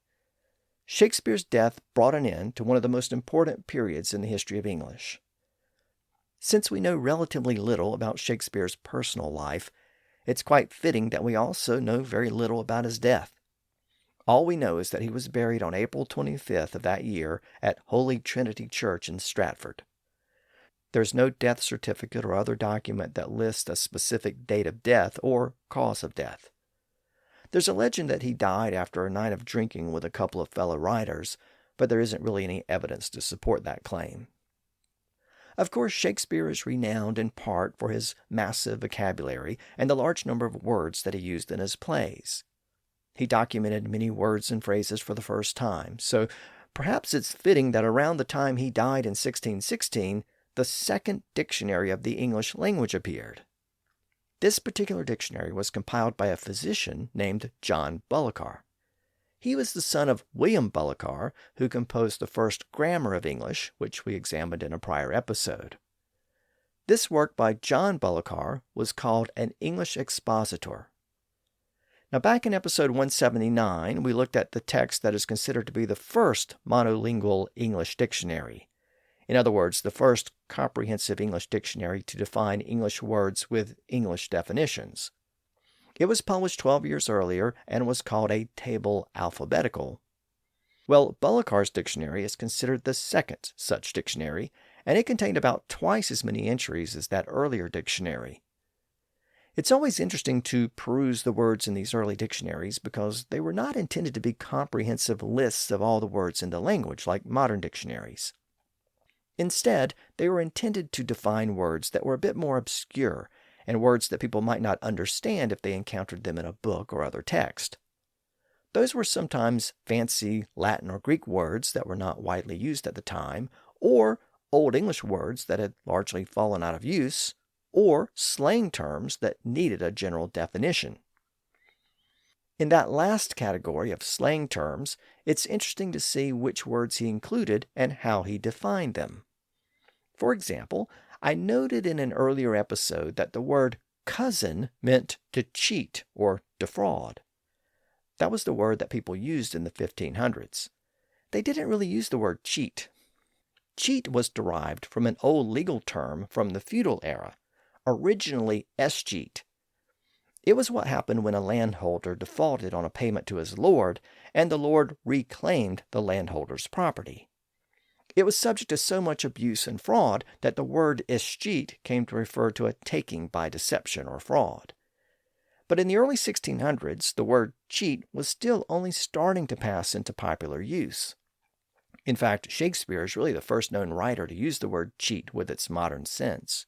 Shakespeare's death brought an end to one of the most important periods in the history of English. Since we know relatively little about Shakespeare's personal life, it's quite fitting that we also know very little about his death. All we know is that he was buried on April 25th of that year at Holy Trinity Church in Stratford. There's no death certificate or other document that lists a specific date of death or cause of death. There's a legend that he died after a night of drinking with a couple of fellow writers, but there isn't really any evidence to support that claim. Of course, Shakespeare is renowned in part for his massive vocabulary and the large number of words that he used in his plays. He documented many words and phrases for the first time, so perhaps it's fitting that around the time he died in 1616, the second dictionary of the English language appeared. This particular dictionary was compiled by a physician named John Bullockar. He was the son of William Bullockar, who composed the first grammar of English, which we examined in a prior episode. This work by John Bullockar was called an English expositor. Now, back in episode 179, we looked at the text that is considered to be the first monolingual English dictionary. In other words, the first comprehensive English dictionary to define English words with English definitions. It was published 12 years earlier and was called a table alphabetical. Well, Bullockar's dictionary is considered the second such dictionary, and it contained about twice as many entries as that earlier dictionary. It's always interesting to peruse the words in these early dictionaries because they were not intended to be comprehensive lists of all the words in the language like modern dictionaries. Instead, they were intended to define words that were a bit more obscure and words that people might not understand if they encountered them in a book or other text. Those were sometimes fancy Latin or Greek words that were not widely used at the time, or Old English words that had largely fallen out of use, or slang terms that needed a general definition. In that last category of slang terms, it's interesting to see which words he included and how he defined them. For example, I noted in an earlier episode that the word cousin meant to cheat or defraud. That was the word that people used in the 1500s. They didn't really use the word cheat. Cheat was derived from an old legal term from the feudal era, originally escheat. It was what happened when a landholder defaulted on a payment to his lord, and the lord reclaimed the landholder's property. It was subject to so much abuse and fraud that the word escheat came to refer to a taking by deception or fraud. But in the early 1600s, the word cheat was still only starting to pass into popular use. In fact, Shakespeare is really the first known writer to use the word cheat with its modern sense.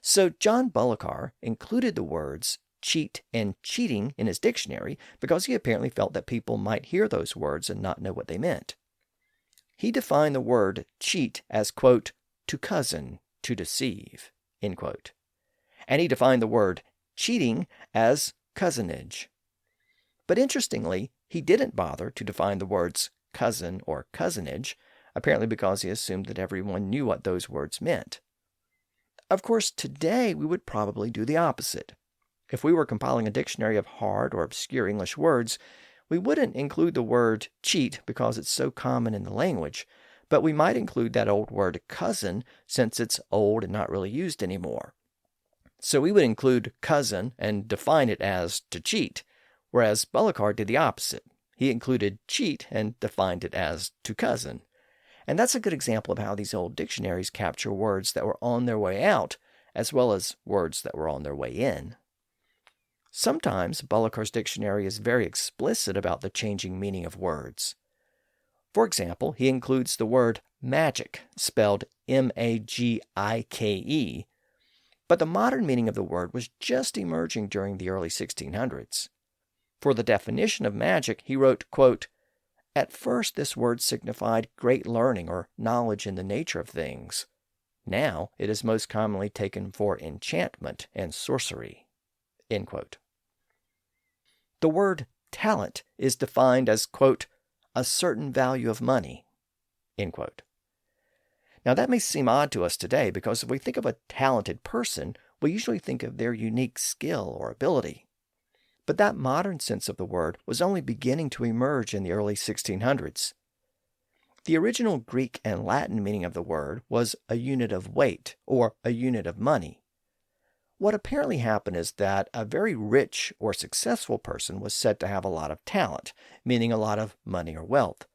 So John Bullockar included the words cheat and cheating in his dictionary because he apparently felt that people might hear those words and not know what they meant. He defined the word cheat as, quote, to cousin, to deceive, end quote. And he defined the word cheating as cousinage. But interestingly, he didn't bother to define the words cousin or cousinage, apparently because he assumed that everyone knew what those words meant. Of course, today we would probably do the opposite. If we were compiling a dictionary of hard or obscure English words, we wouldn't include the word cheat because it's so common in the language, but we might include that old word cousin since it's old and not really used anymore. So we would include cousin and define it as to cheat, whereas Bullockar did the opposite. He included cheat and defined it as to cousin. And that's a good example of how these old dictionaries capture words that were on their way out, as well as words that were on their way in. Sometimes Bullokar's dictionary is very explicit about the changing meaning of words. For example, he includes the word magic, spelled M-A-G-I-K-E, but the modern meaning of the word was just emerging during the early 1600s. For the definition of magic, he wrote, quote, "At first this word signified great learning or knowledge in the nature of things. Now it is most commonly taken for enchantment and sorcery." End quote. The word talent is defined as, quote, "a certain value of money." End quote. Now that may seem odd to us today because if we think of a talented person, we usually think of their unique skill or ability. But that modern sense of the word was only beginning to emerge in the early 1600s. The original Greek and Latin meaning of the word was a unit of weight or a unit of money. What apparently happened is that a very rich or successful person was said to have a lot of talent, meaning a lot of money or wealth.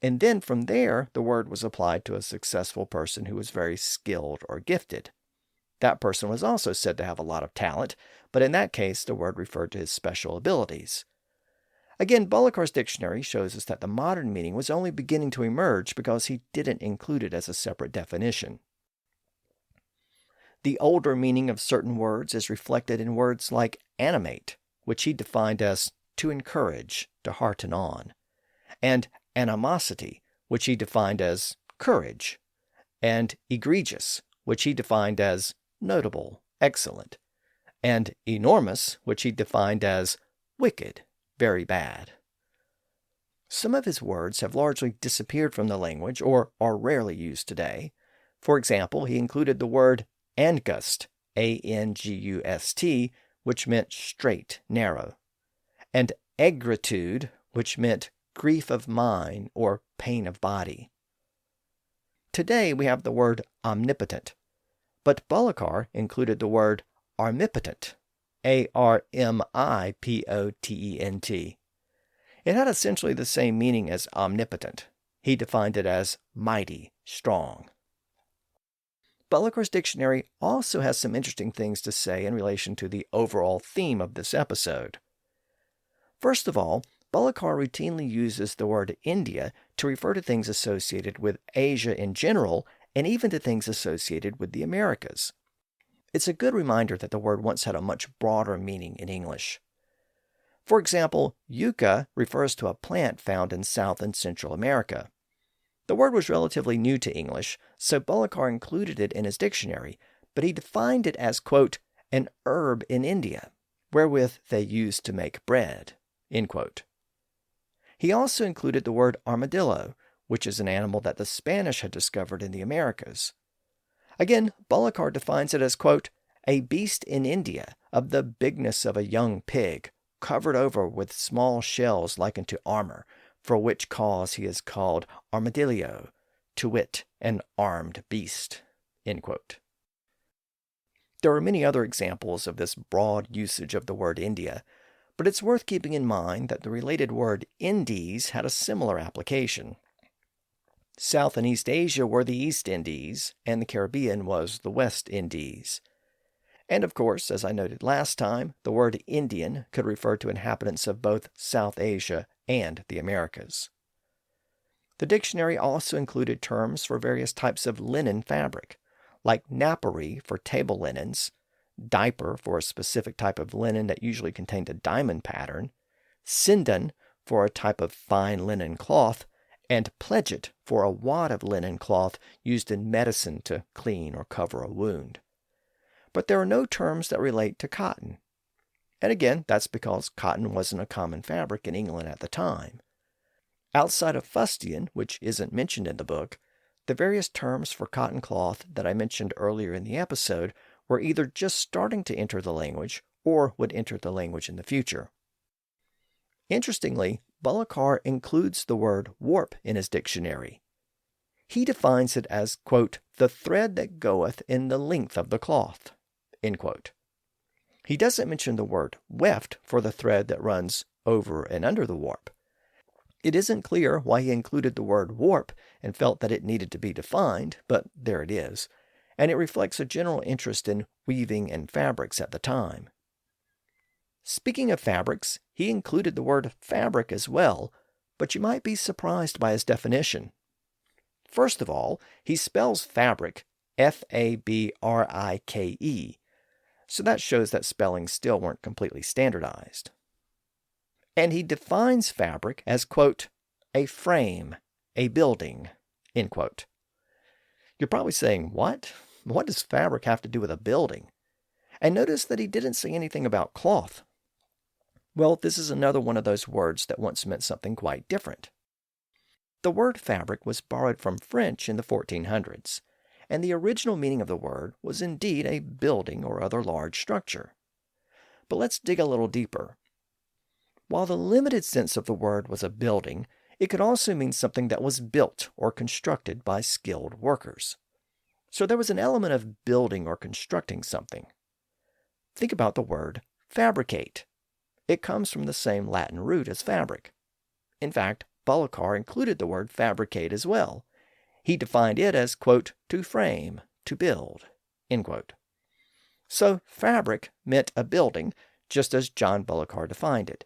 And then from there, the word was applied to a successful person who was very skilled or gifted. That person was also said to have a lot of talent, but in that case, the word referred to his special abilities. Again, Bullokar's dictionary shows us that the modern meaning was only beginning to emerge because he didn't include it as a separate definition. The older meaning of certain words is reflected in words like animate, which he defined as to encourage, to hearten on, and animosity, which he defined as courage, and egregious, which he defined as notable, excellent, and enormous, which he defined as wicked, very bad. Some of his words have largely disappeared from the language or are rarely used today. For example, he included the word angust, A-N-G-U-S-T, which meant straight, narrow, and aigritude, which meant grief of mind or pain of body. Today we have the word omnipotent, but Bullockar included the word armipotent, A-R-M-I-P-O-T-E-N-T. It had essentially the same meaning as omnipotent. He defined it as mighty, strong. Bullokar's dictionary also has some interesting things to say in relation to the overall theme of this episode. First of all, Bullockar routinely uses the word India to refer to things associated with Asia in general and even to things associated with the Americas. It's a good reminder that the word once had a much broader meaning in English. For example, yucca refers to a plant found in South and Central America. The word was relatively new to English, so Bullockar included it in his dictionary, but he defined it as, quote, an herb in India, wherewith they used to make bread, end quote. He also included the word armadillo, which is an animal that the Spanish had discovered in the Americas. Again, Bullockar defines it as, quote, a beast in India of the bigness of a young pig, covered over with small shells likened to armor, for which cause he is called armadillo, to wit, an armed beast, end quote. There are many other examples of this broad usage of the word India, but it's worth keeping in mind that the related word Indies had a similar application. South and East Asia were the East Indies, and the Caribbean was the West Indies. And of course, as I noted last time, the word Indian could refer to inhabitants of both South Asia and the Americas. The dictionary also included terms for various types of linen fabric, like napery for table linens, diaper for a specific type of linen that usually contained a diamond pattern, sindan for a type of fine linen cloth, and pledget for a wad of linen cloth used in medicine to clean or cover a wound. But there are no terms that relate to cotton, And again, that's because cotton wasn't a common fabric in England at the time. Outside of fustian, which isn't mentioned in the book, the various terms for cotton cloth that I mentioned earlier in the episode were either just starting to enter the language or would enter the language in the future. Interestingly, Bullockar includes the word warp in his dictionary. He defines it as, quote, the thread that goeth in the length of the cloth, end quote. He doesn't mention the word weft for the thread that runs over and under the warp. It isn't clear why he included the word warp and felt that it needed to be defined, but there it is, and it reflects a general interest in weaving and fabrics at the time. Speaking of fabrics, he included the word fabric as well, but you might be surprised by his definition. First of all, he spells fabric Fabrike, so that shows that spellings still weren't completely standardized. And he defines fabric as, quote, a frame, a building, end quote. You're probably saying, what? What does fabric have to do with a building? And notice that he didn't say anything about cloth. Well, this is another one of those words that once meant something quite different. The word fabric was borrowed from French in the 1400s, and the original meaning of the word was indeed a building or other large structure. But let's dig a little deeper. While the limited sense of the word was a building, it could also mean something that was built or constructed by skilled workers. So there was an element of building or constructing something. Think about the word fabricate. It comes from the same Latin root as fabric. In fact, Bullockar included the word fabricate as well. He defined it as, quote, to frame, to build, end quote. So fabric meant a building, just as John Bullockar defined it.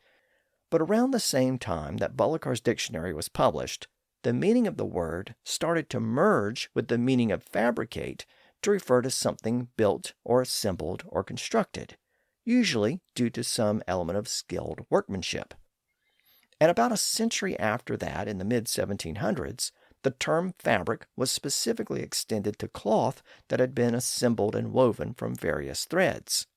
But around the same time that Bullockar's dictionary was published, the meaning of the word started to merge with the meaning of fabricate to refer to something built or assembled or constructed, usually due to some element of skilled workmanship. And about a century after that, in the mid-1700s, the term fabric was specifically extended to cloth that had been assembled and woven from various threads.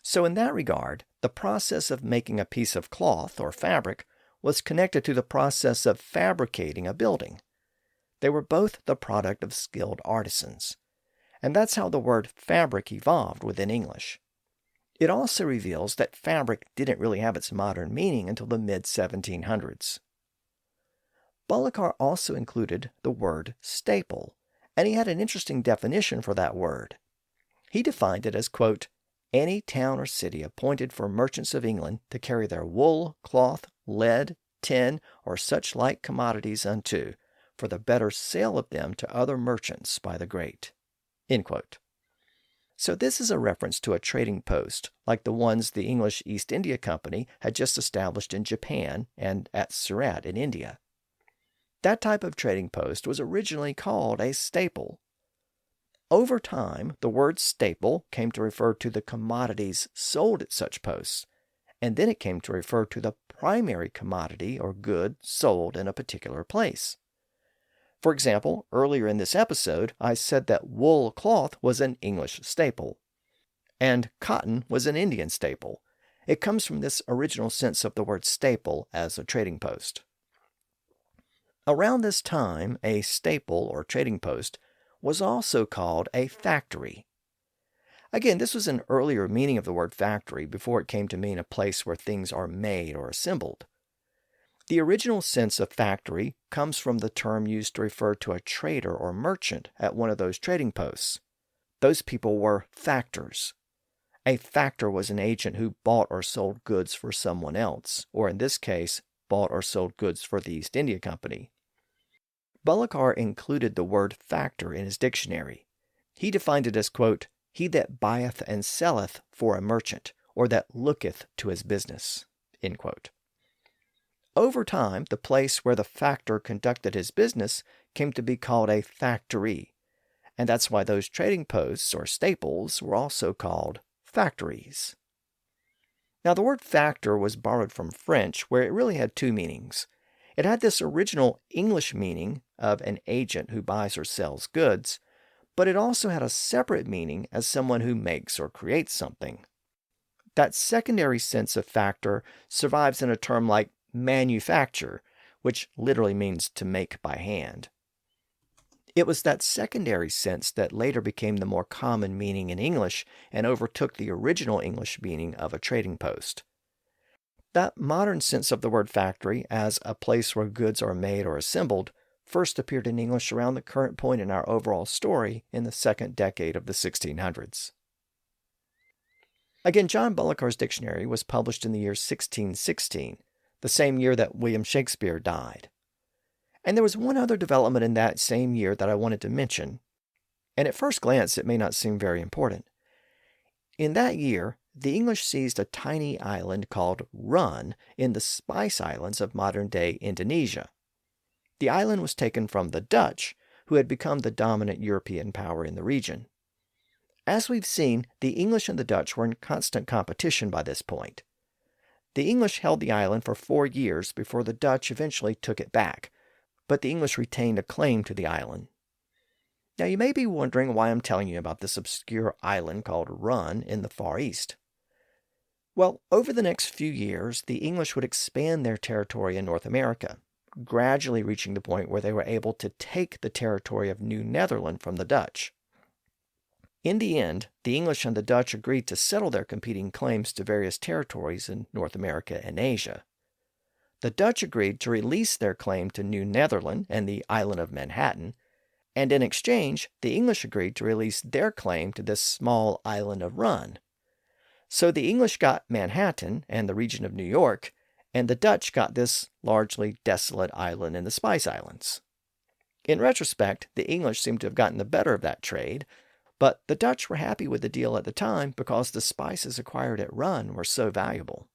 So in that regard, the process of making a piece of cloth or fabric was connected to the process of fabricating a building. They were both the product of skilled artisans. And that's how the word fabric evolved within English. It also reveals that fabric didn't really have its modern meaning until the mid-1700s. Bullockar also included the word staple, and he had an interesting definition for that word. He defined it as, quote, any town or city appointed for merchants of England to carry their wool, cloth, lead, tin, or such like commodities unto, for the better sale of them to other merchants by the great. End quote. So this is a reference to a trading post, like the ones the English East India Company had just established in Japan and at Surat in India. That type of trading post was originally called a staple. Over time, the word staple came to refer to the commodities sold at such posts, and then it came to refer to the primary commodity or good sold in a particular place. For example, earlier in this episode, I said that wool cloth was an English staple, and cotton was an Indian staple. It comes from this original sense of the word staple as a trading post. Around this time, a staple or trading post was also called a factory. Again, this was an earlier meaning of the word factory before it came to mean a place where things are made or assembled. The original sense of factory comes from the term used to refer to a trader or merchant at one of those trading posts. Those people were factors. A factor was an agent who bought or sold goods for someone else, or in this case, bought or sold goods for the East India Company. Bullockar included the word factor in his dictionary. He defined it as, quote, he that buyeth and selleth for a merchant, or that looketh to his business, end quote. Over time, the place where the factor conducted his business came to be called a factory, and that's why those trading posts or staples were also called factories. Now, the word factor was borrowed from French, where it really had two meanings. It had this original English meaning of an agent who buys or sells goods, but it also had a separate meaning as someone who makes or creates something. That secondary sense of factor survives in a term like manufacture, which literally means to make by hand. It was that secondary sense that later became the more common meaning in English and overtook the original English meaning of a trading post. That modern sense of the word factory as a place where goods are made or assembled first appeared in English around the current point in our overall story in the second decade of the 1600s. Again, John Bullock's dictionary was published in the year 1616, the same year that William Shakespeare died. And there was one other development in that same year that I wanted to mention, and at first glance it may not seem very important. In that year, the English seized a tiny island called Run in the Spice Islands of modern-day Indonesia. The island was taken from the Dutch, who had become the dominant European power in the region. As we've seen, the English and the Dutch were in constant competition by this point. The English held the island for 4 years before the Dutch eventually took it back, but the English retained a claim to the island. Now you may be wondering why I'm telling you about this obscure island called Run in the Far East. Well, over the next few years, the English would expand their territory in North America, gradually reaching the point where they were able to take the territory of New Netherland from the Dutch. In the end, the English and the Dutch agreed to settle their competing claims to various territories in North America and Asia. The Dutch agreed to release their claim to New Netherland and the island of Manhattan, and in exchange, the English agreed to release their claim to this small island of Run. So the English got Manhattan and the region of New York, and the Dutch got this largely desolate island in the Spice Islands. In retrospect, the English seem to have gotten the better of that trade, but the Dutch were happy with the deal at the time because the spices acquired at Run were so valuable.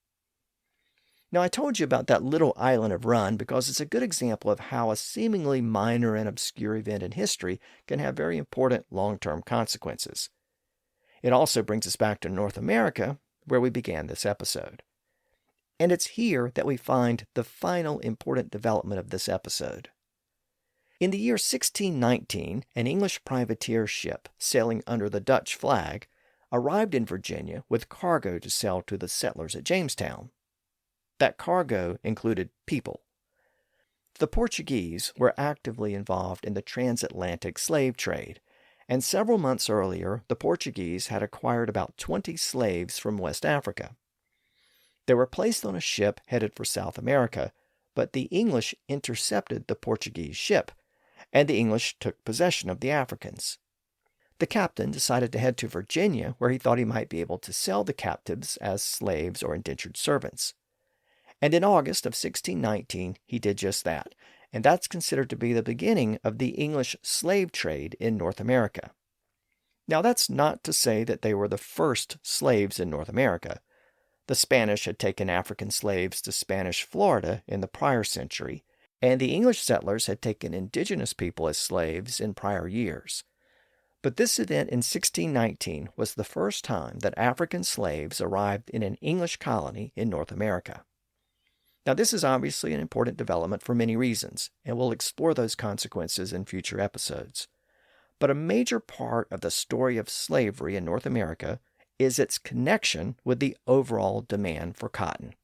Now, I told you about that little island of Run because it's a good example of how a seemingly minor and obscure event in history can have very important long-term consequences. It also brings us back to North America, where we began this episode. And it's here that we find the final important development of this episode. In the year 1619, an English privateer ship sailing under the Dutch flag arrived in Virginia with cargo to sell to the settlers at Jamestown. That cargo included people. The Portuguese were actively involved in the transatlantic slave trade, and several months earlier, the Portuguese had acquired about 20 slaves from West Africa. They were placed on a ship headed for South America, but the English intercepted the Portuguese ship, and the English took possession of the Africans. The captain decided to head to Virginia, where he thought he might be able to sell the captives as slaves or indentured servants. And in August of 1619, he did just that, and that's considered to be the beginning of the English slave trade in North America. Now, that's not to say that they were the first slaves in North America. The Spanish had taken African slaves to Spanish Florida in the prior century, and the English settlers had taken indigenous people as slaves in prior years. But this event in 1619 was the first time that African slaves arrived in an English colony in North America. Now, this is obviously an important development for many reasons, and we'll explore those consequences in future episodes. But a major part of the story of slavery in North America is its connection with the overall demand for cotton,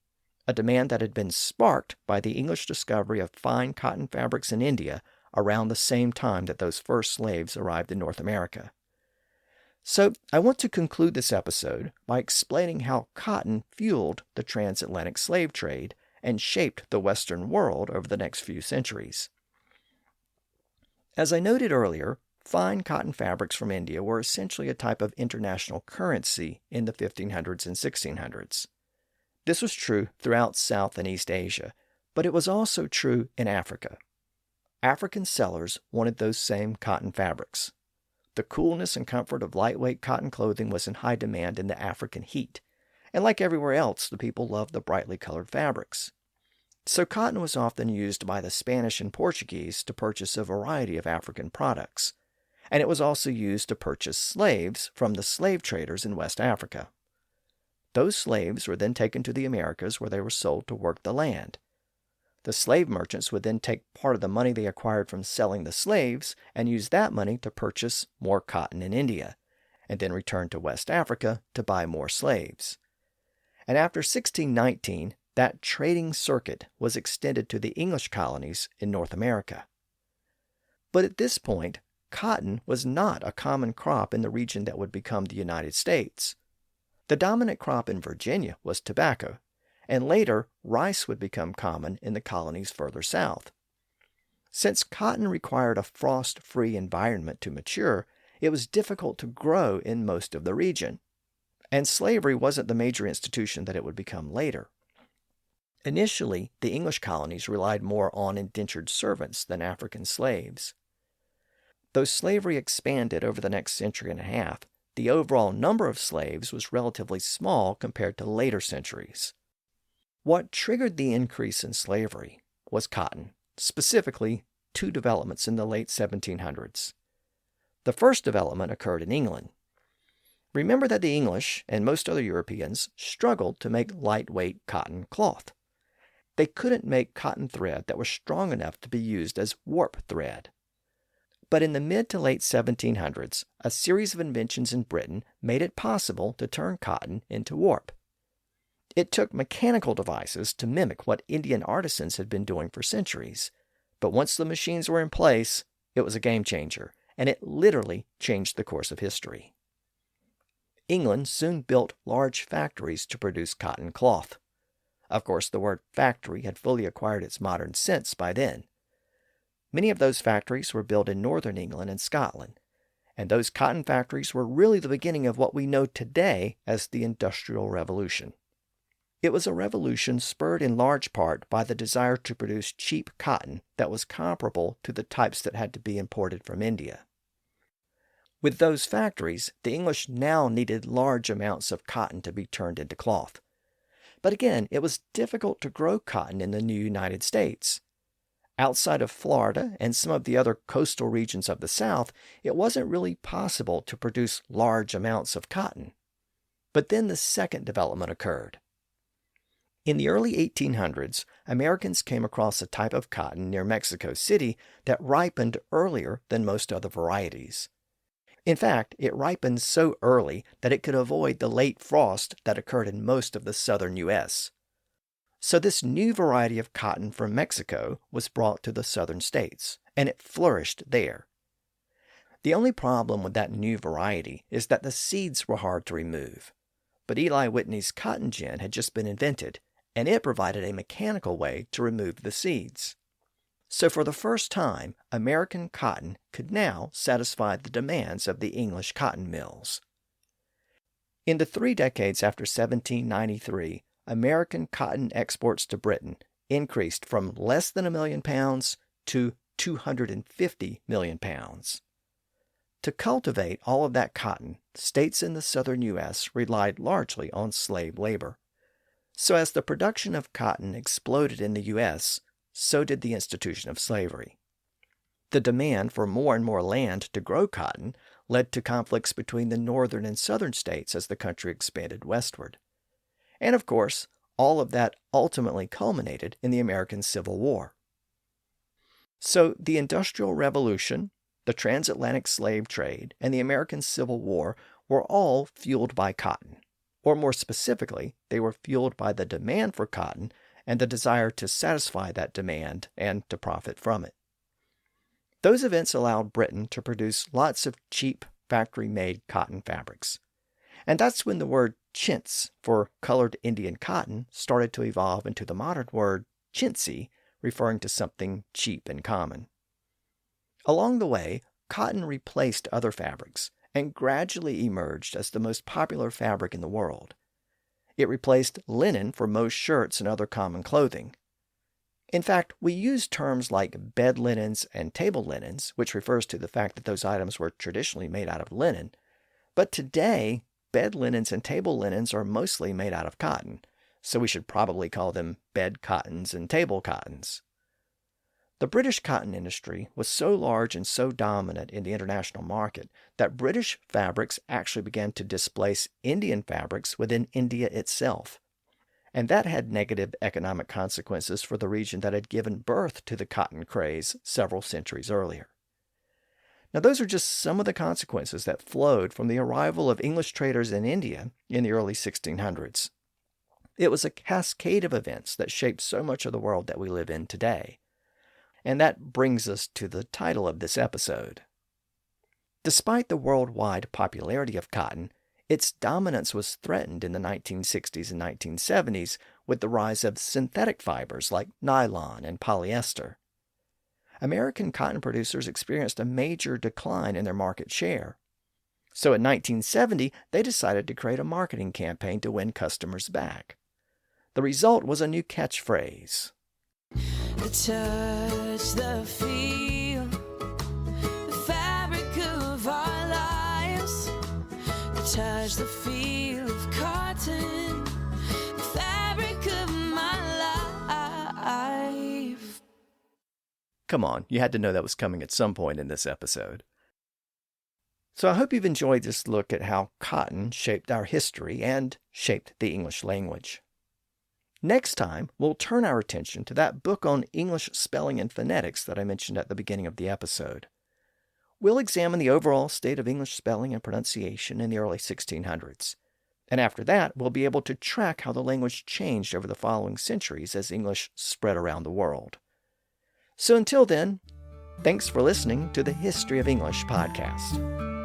a demand that had been sparked by the English discovery of fine cotton fabrics in India around the same time that those first slaves arrived in North America. So, I want to conclude this episode by explaining how cotton fueled the transatlantic slave trade and shaped the Western world over the next few centuries. As I noted earlier, fine cotton fabrics from India were essentially a type of international currency in the 1500s and 1600s. This was true throughout South and East Asia, but it was also true in Africa. African sellers wanted those same cotton fabrics. The coolness and comfort of lightweight cotton clothing was in high demand in the African heat, and like everywhere else, the people loved the brightly colored fabrics. So cotton was often used by the Spanish and Portuguese to purchase a variety of African products, and it was also used to purchase slaves from the slave traders in West Africa. Those slaves were then taken to the Americas where they were sold to work the land. The slave merchants would then take part of the money they acquired from selling the slaves and use that money to purchase more cotton in India, and then return to West Africa to buy more slaves. and after 1619, that trading circuit was extended to the English colonies in North America. But at this point, cotton was not a common crop in the region that would become the United States. The dominant crop in Virginia was tobacco, and later rice would become common in the colonies further south. Since cotton required a frost-free environment to mature, it was difficult to grow in most of the region, and slavery wasn't the major institution that it would become later. Initially, the English colonies relied more on indentured servants than African slaves. Though slavery expanded over the next century and a half, the overall number of slaves was relatively small compared to later centuries. What triggered the increase in slavery was cotton, specifically two developments in the late 1700s. The first development occurred in England. Remember that the English and most other Europeans struggled to make lightweight cotton cloth. They couldn't make cotton thread that was strong enough to be used as warp thread. But in the mid to late 1700s, a series of inventions in Britain made it possible to turn cotton into warp. It took mechanical devices to mimic what Indian artisans had been doing for centuries. But once the machines were in place, it was a game changer, and it literally changed the course of history. England soon built large factories to produce cotton cloth. Of course, the word factory had fully acquired its modern sense by then. Many of those factories were built in northern England and Scotland, and those cotton factories were really the beginning of what we know today as the Industrial Revolution. It was a revolution spurred in large part by the desire to produce cheap cotton that was comparable to the types that had to be imported from India. With those factories, the English now needed large amounts of cotton to be turned into cloth. But again, it was difficult to grow cotton in the new United States. Outside of Florida and some of the other coastal regions of the South, it wasn't really possible to produce large amounts of cotton. But then the second development occurred. In the early 1800s, Americans came across a type of cotton near Mexico City that ripened earlier than most other varieties. In fact, it ripened so early that it could avoid the late frost that occurred in most of the southern U.S. So this new variety of cotton from Mexico was brought to the southern states, and it flourished there. The only problem with that new variety is that the seeds were hard to remove. But Eli Whitney's cotton gin had just been invented, and it provided a mechanical way to remove the seeds. So for the first time, American cotton could now satisfy the demands of the English cotton mills. In the 3 decades after 1793, American cotton exports to Britain increased from less than 1 million pounds to 250 million pounds. To cultivate all of that cotton, states in the southern U.S. relied largely on slave labor. So as the production of cotton exploded in the U.S., so did the institution of slavery. The demand for more and more land to grow cotton led to conflicts between the northern and southern states as the country expanded westward. And of course, all of that ultimately culminated in the American Civil War. So the Industrial Revolution, the transatlantic slave trade, and the American Civil War were all fueled by cotton. Or more specifically, they were fueled by the demand for cotton and the desire to satisfy that demand and to profit from it. Those events allowed Britain to produce lots of cheap factory-made cotton fabrics. And that's when the word chintz for colored Indian cotton started to evolve into the modern word chintzy, referring to something cheap and common. Along the way, cotton replaced other fabrics and gradually emerged as the most popular fabric in the world. It replaced linen for most shirts and other common clothing. In fact, we use terms like bed linens and table linens, which refers to the fact that those items were traditionally made out of linen. But today, bed linens and table linens are mostly made out of cotton, so we should probably call them bed cottons and table cottons. The British cotton industry was so large and so dominant in the international market that British fabrics actually began to displace Indian fabrics within India itself. And that had negative economic consequences for the region that had given birth to the cotton craze several centuries earlier. Now, those are just some of the consequences that flowed from the arrival of English traders in India in the early 1600s. It was a cascade of events that shaped so much of the world that we live in today. And that brings us to the title of this episode. Despite the worldwide popularity of cotton, its dominance was threatened in the 1960s and 1970s with the rise of synthetic fibers like nylon and polyester. American cotton producers experienced a major decline in their market share. So in 1970, they decided to create a marketing campaign to win customers back. The result was a new catchphrase. The touch, the feel, the fabric of our lives. The touch, the feel of cotton, the fabric of my life. Come on, you had to know that was coming at some point in this episode. So I hope you've enjoyed this look at how cotton shaped our history and shaped the English language. Next time, we'll turn our attention to that book on English spelling and phonetics that I mentioned at the beginning of the episode. We'll examine the overall state of English spelling and pronunciation in the early 1600s. And after that, we'll be able to track how the language changed over the following centuries as English spread around the world. So until then, thanks for listening to the History of English podcast.